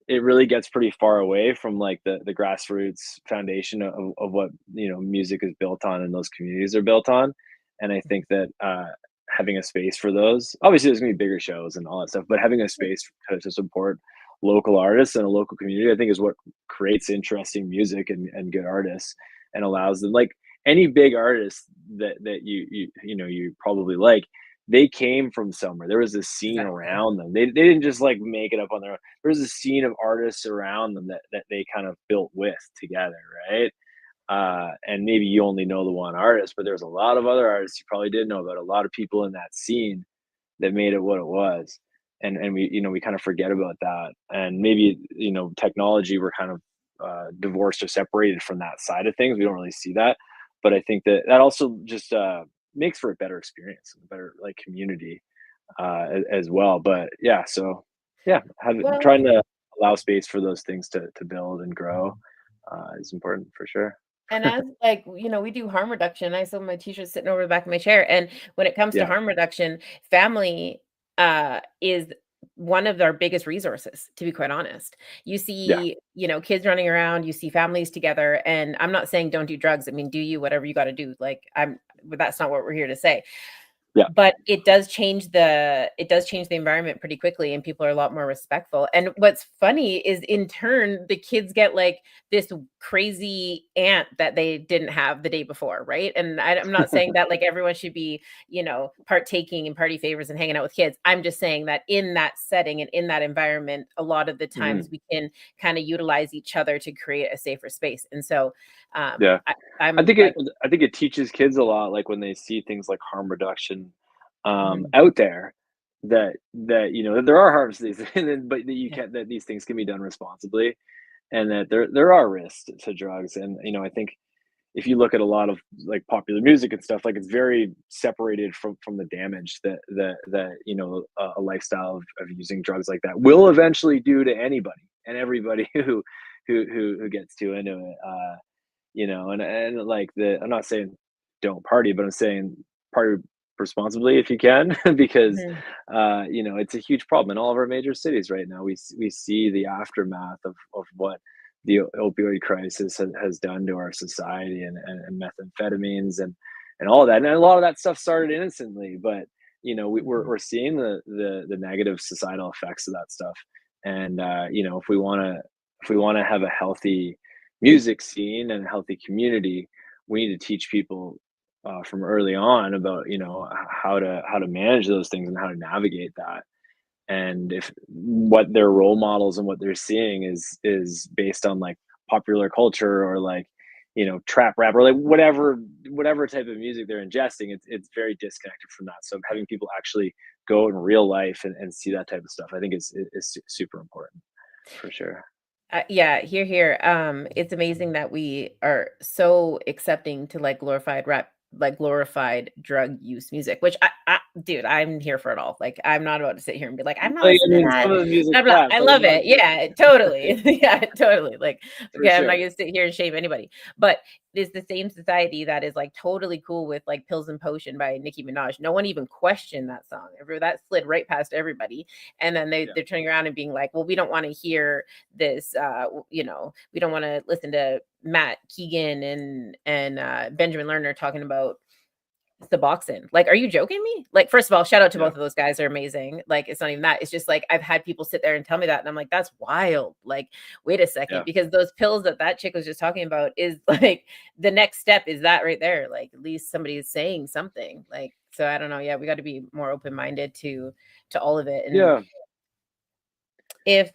it really gets pretty far away from like the grassroots foundation of what music is built on and those communities are built on. And I think that having a space for those, obviously there's gonna be bigger shows and all that stuff, but having a space to support local artists and a local community, I think, is what creates interesting music and good artists, and allows them, like any big artist that you probably like, they came from somewhere. There was a scene exactly. around them. They didn't just like make it up on their own. There was a scene of artists around them that they kind of built with together, right? And maybe you only know the one artist, but there's a lot of other artists you probably didn't know about. A lot of people in that scene that made it what it was, and we kind of forget about that. And maybe technology, we're kind of divorced or separated from that side of things. We don't really see that, but I think that also just makes for a better experience, a better like community as well. But yeah, so yeah, Well, trying to allow space for those things to build and grow is important for sure. and as like, we do harm reduction. I saw my t-shirt sitting over the back of my chair. And when it comes to Yeah, harm reduction, family is one of our biggest resources, to be quite honest. You yeah, see, kids running around, you see families together, and I'm not saying don't do drugs. I mean, do you, whatever you got to do. Like, but that's not what we're here to say. yeah. But it does change the environment pretty quickly, and people are a lot more respectful. And what's funny is, in turn, the kids get like this crazy aunt that they didn't have the day before, right? And I'm not saying that like everyone should be partaking in party favors and hanging out with kids. I'm just saying that in that setting and in that environment, a lot of the times Mhm. we can kind of utilize each other to create a safer space. And so Yeah. I I'm think it like, I think it teaches kids a lot, like, when they see things like harm reduction, mhm, out there, that there are harms to these, and then but that you yeah, can that these things can be done responsibly, and that there are risks to drugs. And, I think if you look at a lot of, like, popular music and stuff, like, it's very separated from the damage that a lifestyle of using drugs like that will eventually do to anybody and everybody who gets too into it. And like I'm not saying don't party, but I'm saying party responsibly if you can, because mhm, it's a huge problem in all of our major cities right now. We see the aftermath of what the opioid crisis has done to our society, and methamphetamines and all of that. And a lot of that stuff started innocently, but mhm. we're seeing the negative societal effects of that stuff. And if we want to have a healthy music scene and a healthy community, we need to teach people from early on about how to manage those things and how to navigate that. And if what their role models and what they're seeing is based on like popular culture, or like trap rap, or like whatever type of music they're ingesting, it's very disconnected from that. So having people actually go in real life and see that type of stuff, I think is super important for sure. Yeah, here. It's amazing that we are so accepting to like glorified drug use music, which dude, I'm here for it all. Like, I'm not about to sit here and be like, I'm not Like, I listening to mean, that. some of the music Blah, blah. slaps, I like, I'm love not it. Yeah, totally. Yeah, totally. Like, for okay, I'm not sure. gonna sit here and shame anybody, but it's the same society that is like totally cool with like Pills and Potion by Nicki Minaj. No one even questioned that song. That slid right past everybody. And then Yeah. they're turning around and being like, well, we don't want to hear this, we don't want to listen to Matt Keegan and Benjamin Lerner talking about Suboxone. Like, are you joking me? Like, first of all, shout out to Yeah. both of those guys. They're amazing. Like, it's not even that. It's just like I've had people sit there and tell me that, and I'm like, that's wild. Like, wait a second, Yeah. because those pills that chick was just talking about is like the next step is that right there. Like, at least somebody is saying something. Like, so I don't know. Yeah, we got to be more open minded to all of it. And Yeah. if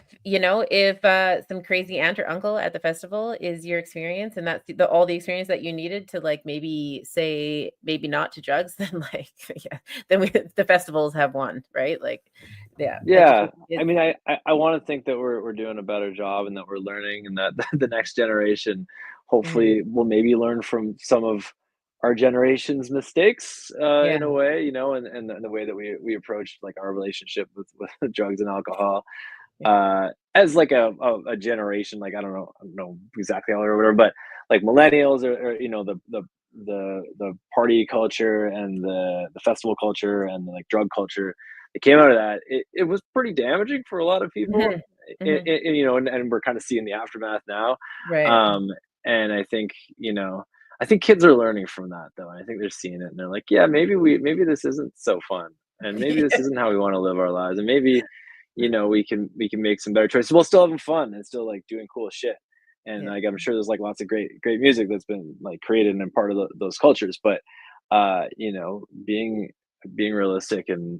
some crazy aunt or uncle at the festival is your experience, and that's all the experience that you needed to like maybe say maybe not to drugs, then like yeah, then the festivals have won, right? Like like Yeah, I it's mean, I want to think that we're doing a better job and that we're learning and that the next generation mhm, hopefully will maybe learn from some of our generation's mistakes yeah, in a way, and the way that we approach like our relationship with drugs and alcohol yeah, as like a generation, like I don't know exactly how or whatever, but like millennials or the party culture and the festival culture and the like drug culture that came out of that, it was pretty damaging for a lot of people. mhm, mhm, And we're kind of seeing the aftermath now. right. Um, and I think kids are learning from that though. I think they're seeing it and they're like, yeah, maybe this isn't so fun. And maybe this isn't how we want to live our lives. And maybe we can make some better choices while still having fun and still like doing cool shit. And Yeah, like I'm sure there's like lots of great music that's been like created and part of those cultures. But being realistic and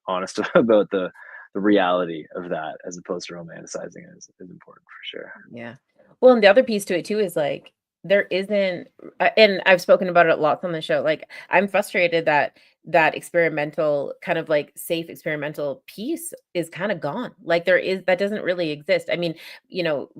honest about the reality of that as opposed to romanticizing it is important for sure. yeah. Well, and the other piece to it too is like there isn't, and I've spoken about it lots on the show. Like I'm frustrated that that experimental kind of like safe experimental piece is kind of gone. Like that doesn't really exist. I mean, you know,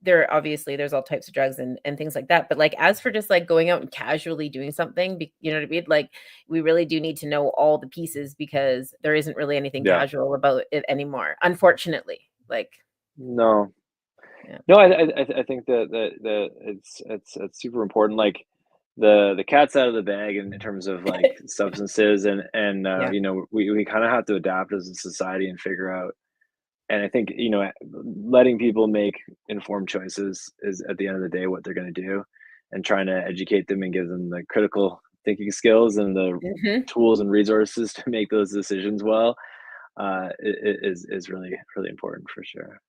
there's all types of drugs and things like that. But like as for just like going out and casually doing something, you know what I mean? Like we really do need to know all the pieces because there isn't really anything Yeah. casual about it anymore, unfortunately. Like, No. yeah. No, I think that it's super important. Like the cat's out of the bag in terms of like substances and Yeah. we kind of have to adapt as a society and figure out. And I think letting people make informed choices is at the end of the day what they're going to do, and trying to educate them and give them the critical thinking skills and the Mhm. tools and resources to make those decisions well is really really important for sure.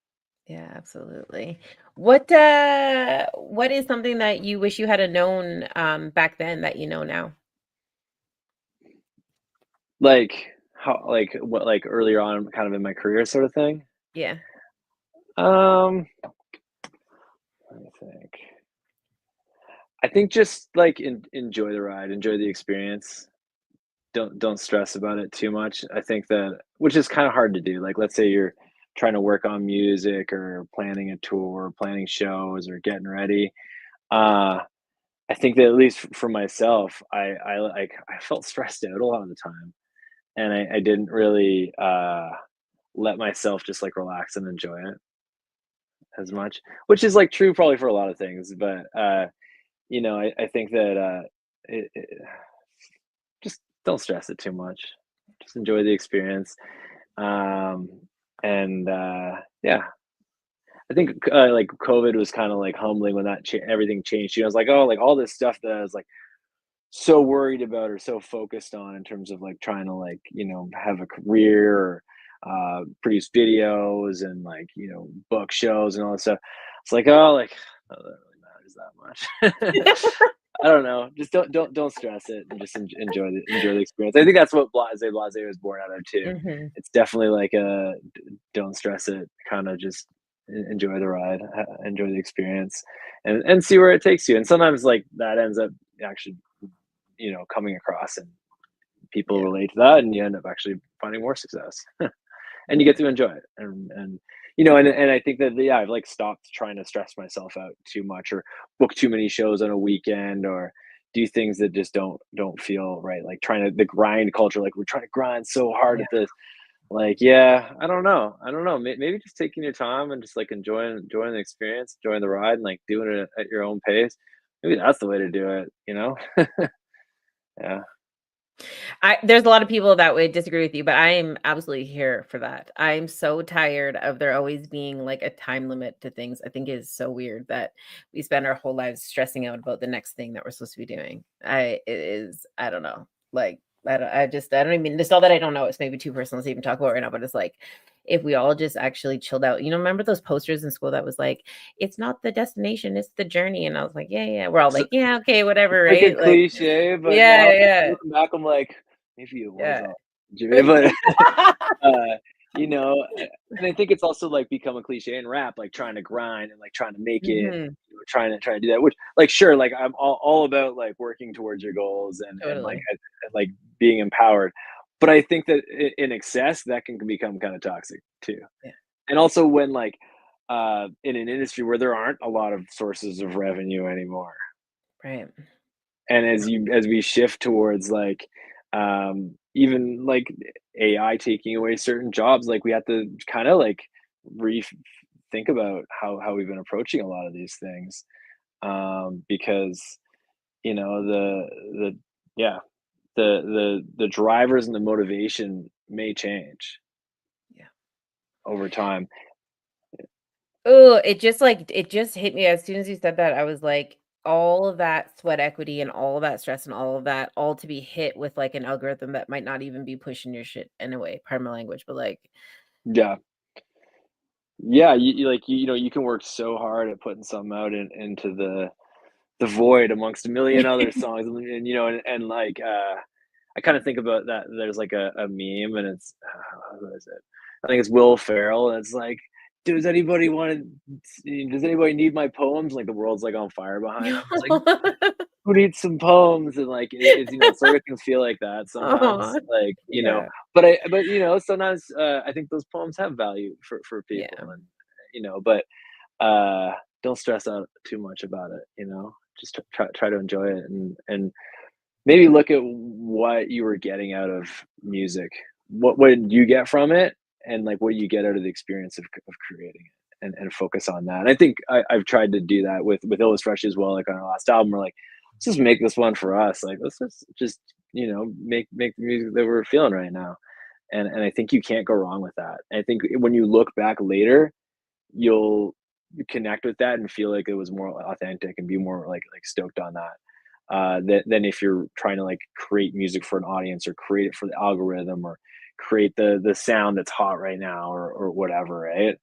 Yeah, absolutely. What is something that you wish you had a known back then that you know now? Like how like what like earlier on kind of in my career sort of thing. Yeah. Um, let me think. I think just like enjoy the ride, enjoy the experience. Don't stress about it too much. I think that which is kind of hard to do. Like let's say you're trying to work on music or planning a tour, planning shows or getting ready. Uh I think that at least for myself, I felt stressed out a lot of the time and I didn't really let myself just like relax and enjoy it as much, which is like true probably for a lot of things. But I think that just don't stress it too much. Just enjoy the experience. Um, and yeah, I think like COVID was kind of like humbling when everything changed. I was like, oh, like all this stuff that I was like so worried about or so focused on in terms of like trying to like have a career or produce videos and like book shows and all that stuff. It's like, oh, like oh, that really matters that much. I don't know. Just don't stress it and just enjoy the experience. I think that's what Blase Blase was born out of too. Mhm. It's definitely like a don't stress it, kind of just enjoy the ride, enjoy the experience, and see where it takes you. And sometimes like that ends up actually coming across and people Yeah. relate to that and you end up actually finding more success and you Yeah. get to enjoy it and I think that yeah I've like stopped trying to stress myself out too much or book too many shows on a weekend or do things that just don't feel right, like trying to the grind culture, like we're trying to grind so hard Yeah. at this. Like yeah, I don't know, maybe just taking your time and just like enjoying the experience, enjoying the ride and like doing it at your own pace. Maybe that's the way to do it. Yeah. There's a lot of people that would disagree with you, but I am absolutely here for that. I'm so tired of there always being like a time limit to things. I think it is so weird that we spend our whole lives stressing out about the next thing that we're supposed to be doing. I don't know. Like I don't even, it's all that I don't know. It's maybe too personal to even talk about right now, but it's like if we all just actually chilled out, remember those posters in school that was like, it's not the destination, it's the journey. And I was like, yeah, yeah. We're all So like, yeah, okay, whatever, like a right? Like, cliche, but yeah, now yeah, looking back, I'm like, maybe it was yeah. all Jimmy, but uh, you know, and I think it's also like become a cliche in rap, like trying to grind and like trying to make it, Mhm. trying to do that. Which, like, sure, like I'm all about like working towards your goals and like Totally. and, like being empowered. But I think that in excess, that can become kind of toxic too. Yeah. And also when like in an industry where there aren't a lot of sources of revenue anymore, Right. and as we shift towards like even like AI taking away certain jobs, like we have to kind of like re think about how we've been approaching a lot of these things, because the yeah, the drivers and the motivation may change Yeah. over time. Oh, it just hit me as soon as you said that, I was like, all of that sweat equity and all of that stress and all of that, all to be hit with, like, an algorithm that might not even be pushing your shit in a way, pardon my language, but, like, Yeah, yeah, you can work so hard at putting something out into the void amongst a million other songs, and like I kind of think about that. There's like a meme, and it's who is it? I think it's Will Ferrell, and it's like, does anybody want to? Does anybody need my poems? Like the world's like on fire behind him. It's like, who needs some poems? And like sort of can feel like that sometimes. Aw, Like yeah, but sometimes I think those poems have value for people, yeah, and but don't stress out too much about it. Just try to enjoy it, and maybe look at what you were getting out of music. What did you get from it? And like what you get out of the experience of creating it, and focus on that. And I think I've tried to do that with Illness Fresh as well. Like on our last album, we're like, let's just make this one for us. Like let's just make the music that we're feeling right now. And I think you can't go wrong with that. And I think when you look back later, you'll connect with that and feel like it was more authentic and be more like stoked on that than if you're trying to like create music for an audience or create it for the algorithm or create the sound that's hot right now or whatever, right?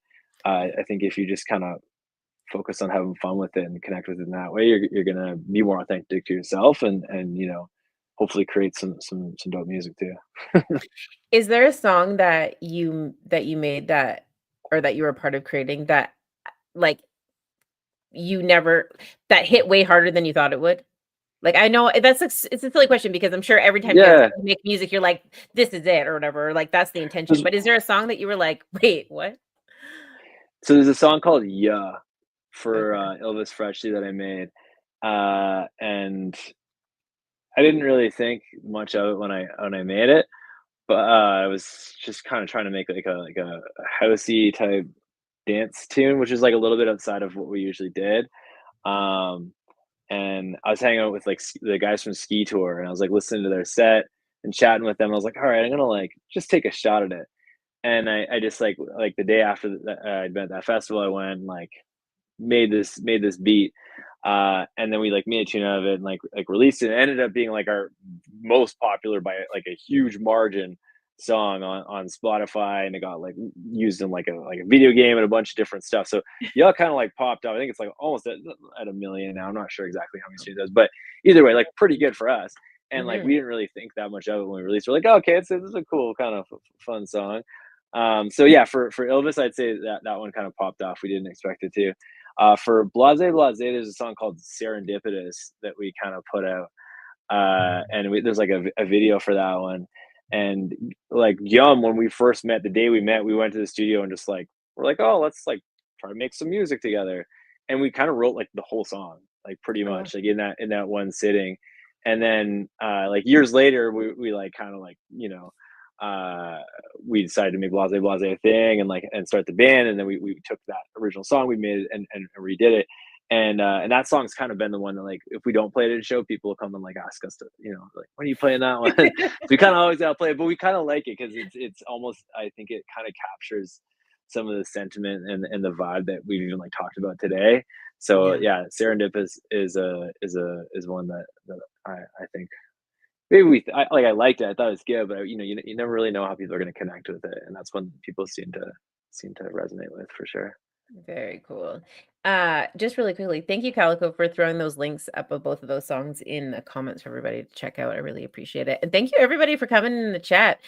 I think if you just kind of focus on having fun with it and connect with it in that way, you're gonna be more authentic to yourself and hopefully create some dope music too. Is there a song that you made that or that you were a part of creating that, like, you never that hit way harder than you thought it would? Like, I know that's it's a silly question because I'm sure every time Yeah. you make music, you're like, "This is it," or whatever, like, that's the intention, there's, but is there a song that you were like, "Wait, what?" so there's a song called "Yeah" for Okay. Elvis Presley that I made, and I didn't really think much of it when I made it, but I was just kind of trying to make like a housey type dance tune, which is like a little bit outside of what we usually did. Um, and I was hanging out with like the guys from Ski Tour, and I was like listening to their set and chatting with them. I was like, all right, I'm gonna like just take a shot at it. And I just like the day after I'd been at that festival, I went and like made this beat, and then we like made a tune out of it and like released it. It ended up being like our most popular by like a huge margin song on Spotify, and it got like used in like a video game and a bunch of different stuff. So yeah, kind of like popped up. I think it's like almost at a million now. I'm not sure exactly how many streams it does, but either way, like pretty good for us. And like Mhm. we didn't really think that much of it when we released. We're like, oh, okay, it's a cool kind of fun song. So yeah, for Elvis, I'd say that one kind of popped off. We didn't expect it to. For Blase Blase, there's a song called Serendipitous that we kind of put out. And there's like a video for that one. And like Yum, when we first met, the day we met, we went to the studio and just like, we're like, oh, let's like try to make some music together. And we kind of wrote like the whole song, like pretty Oh, wow. much like in that one sitting. And then like years later, we like kind of like, uh we decided to make Blase Blase a thing and start the band, and then we took that original song we made and redid it, and that song's kind of been the one that like if we don't play it at a show, people will come and like ask us to like, when are you playing that one? So we kind of always gotta play it, but we kind of like it because it's almost, I think it kind of captures some of the sentiment and the vibe that we've even like talked about today. So Yeah. yeah, Serendip is one that I think maybe I liked it. I thought it was good, but you never really know how people are going to connect with it, and that's when people seem to resonate with for sure. Very cool. Just really quickly, thank you, Calico, for throwing those links up of both of those songs in the comments for everybody to check out. I really appreciate it. And thank you, everybody, for coming in the chat.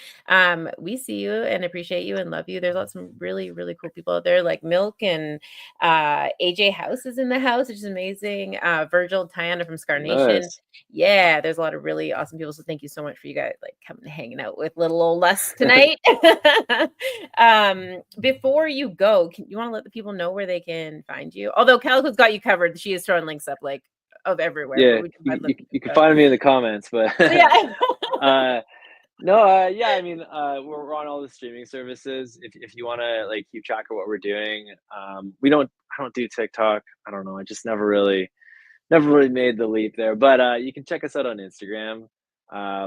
We see you and appreciate you and love you. There's lots of really, really cool people out there, like Milk and AJ House is in the house, which is amazing. Virgil, Tiana from Scar Nation. Nice. Yeah, there's a lot of really awesome people. So thank you so much for you guys like coming and hanging out with little old us tonight. Before you go, you want to let the people know where they can find you? Although Calico's got you covered, she is throwing links up like of everywhere. Yeah, you can find me in the comments, but yeah. Yeah, I mean, we're on all the streaming services. If you want to like keep track of what we're doing, I don't do TikTok. I don't know. I just never really made the leap there. But you can check us out on Instagram,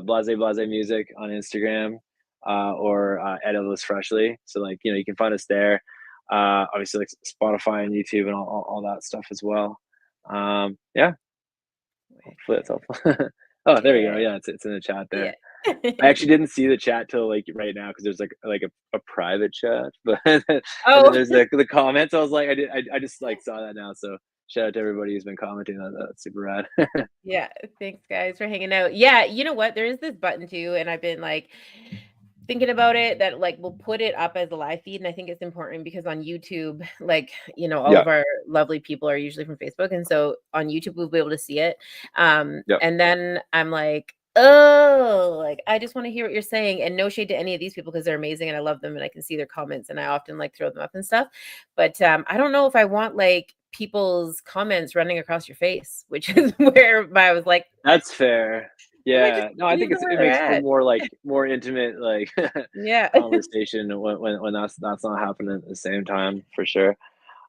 Blase Blase Music on Instagram, or Edibles Freshly. So like you can find us there. Obviously like Spotify and YouTube and all that stuff as well. Yeah. Hopefully that's helpful. Oh, there we go. Yeah, it's in the chat there. Yeah. I actually didn't see the chat till like right now because there's like a private chat, but there's the comments. I was like, I just like saw that now. So shout out to everybody who's been commenting on that. That's super rad. Yeah, thanks guys for hanging out. Yeah, you know what? There is this button too, and I've been like thinking about it that like we'll put it up as a live feed, and I think it's important because on YouTube, like all of our lovely people are usually from Facebook, and so on YouTube we'll be able to see it. And then I'm like, oh, like I just want to hear what you're saying, and no shade to any of these people because they're amazing and I love them and I can see their comments and I often like throw them up and stuff, but I don't know if I want like people's comments running across your face, which is where I was like, that's fair. Yeah, no, I think it makes for more intimate conversation when that's not happening at the same time for sure.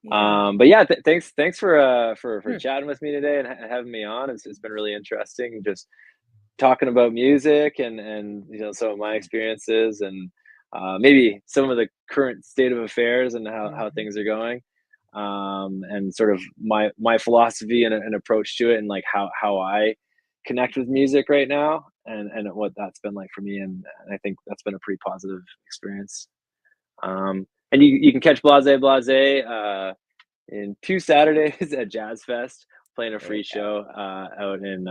Yeah. But yeah, thanks for chatting with me today and having me on. It's been really interesting just talking about music and some of my experiences and maybe some of the current state of affairs and how things are going, and sort of my philosophy and approach to it and like how I connect with music right now and what that's been like for me, and I think that's been a pretty positive experience. And you can catch Blase Blase in 2 Saturdays at Jazz Fest, playing a free show out in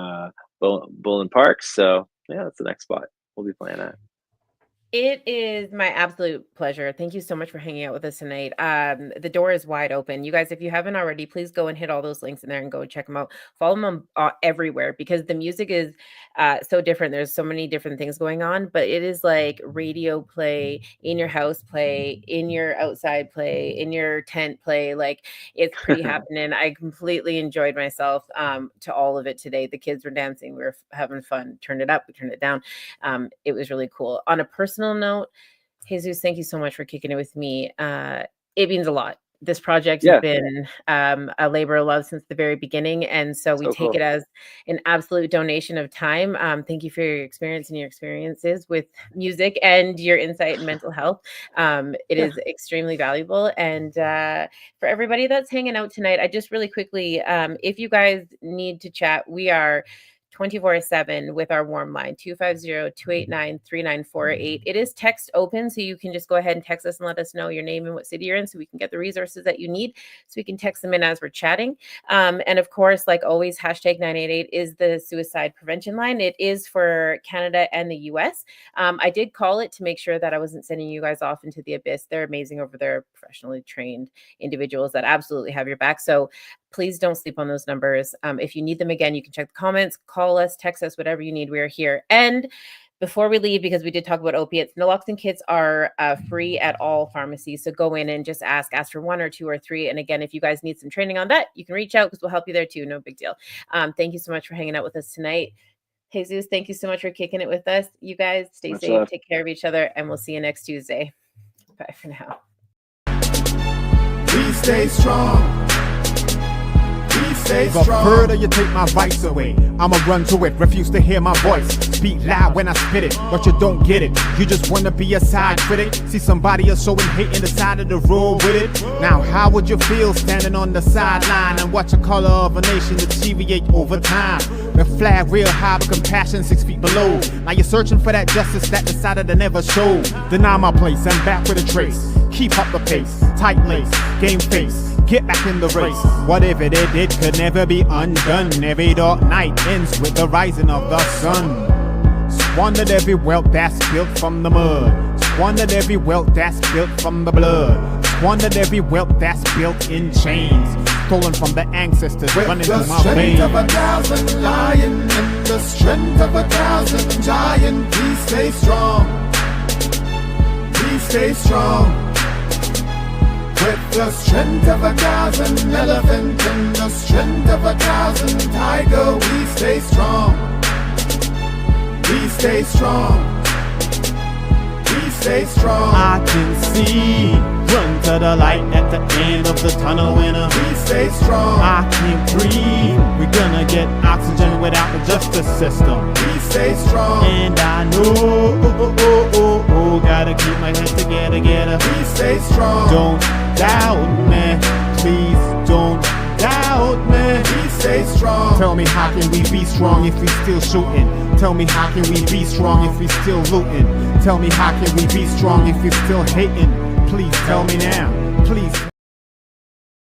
Bullen Park. So yeah, that's the next spot we'll be playing at. It is my absolute pleasure. Thank you so much for hanging out with us tonight. The door is wide open. You guys, if you haven't already, please go and hit all those links in there and go check them out. Follow them everywhere because the music is so different. There's so many different things going on, but it is like radio play, in your house play, in your outside play, in your tent play. Like it's pretty happening. I completely enjoyed myself to all of it today. The kids were dancing. We were having fun. Turned it up. We turned it down. It was really cool. On a personal note, Jesus, thank you so much for kicking it with me. It means a lot. This project has been a labor of love since the very beginning, and so we take it as an absolute donation of time. Thank you for your experience and your experiences with music and your insight in mental health. It is extremely valuable. And for everybody that's hanging out tonight, I just really quickly, if you guys need to chat, we are 24/7 with our warm line, 250-289-3948. It is text open, so you can just go ahead and text us and let us know your name and what city you're in so we can get the resources that you need, so we can text them in as we're chatting. And of course, like always, #988 is the suicide prevention line. It is for Canada and the US. I did call it to make sure that I wasn't sending you guys off into the abyss. They're amazing over there, professionally trained individuals that absolutely have your back. So please don't sleep on those numbers. If you need them again, you can check the comments, call us, text us, whatever you need. We are here. And before we leave, because we did talk about opiates, naloxone kits are free at all pharmacies. So go in and just ask for 1 or 2 or 3. And again, if you guys need some training on that, you can reach out because we'll help you there too. No big deal. Thank you so much for hanging out with us tonight. Jesus, thank you so much for kicking it with us. You guys stay safe, take care of each other, and we'll see you next Tuesday. Bye for now. Please stay strong. The further you take my rights away, I'ma run to it, refuse to hear my voice. Speak loud when I spit it, but you don't get it. You just wanna be a side critic. See somebody else showing hate in the side of the road with it. Now how would you feel standing on the sideline and watch the color of a nation deteriorate over time? The flag real high, but compassion 6 feet below. Now you're searching for that justice that decided to never show. Deny my place, I'm back with a trace. Keep up the pace, tight lace, game face. get back in the race. Whatever they did could never be undone. Every dark night ends with the rising of the sun. Squandered every wealth that's built from the mud. Squandered every wealth that's built from the blood. Squandered every wealth that's built in chains. Stolen from the ancestors, running through my veins. With the strength of 1,000 lion and the strength of 1,000 giant, please stay strong. Please stay strong. With the strength of 1,000 elephant and the strength of 1,000 tiger, we stay strong. We stay strong. We stay strong. I can see, run to the light at the end of the tunnel winner. We stay strong. I can't breathe, we're gonna get oxygen without the justice system. We stay strong. And I know, gotta keep my head together, We stay strong. Don't doubt me, please don't doubt me. We stay strong. Tell me how can we be strong if we still shooting? Tell me how can we be strong if we still looting? Tell me how can we be strong if we still hating? Please tell me now, please.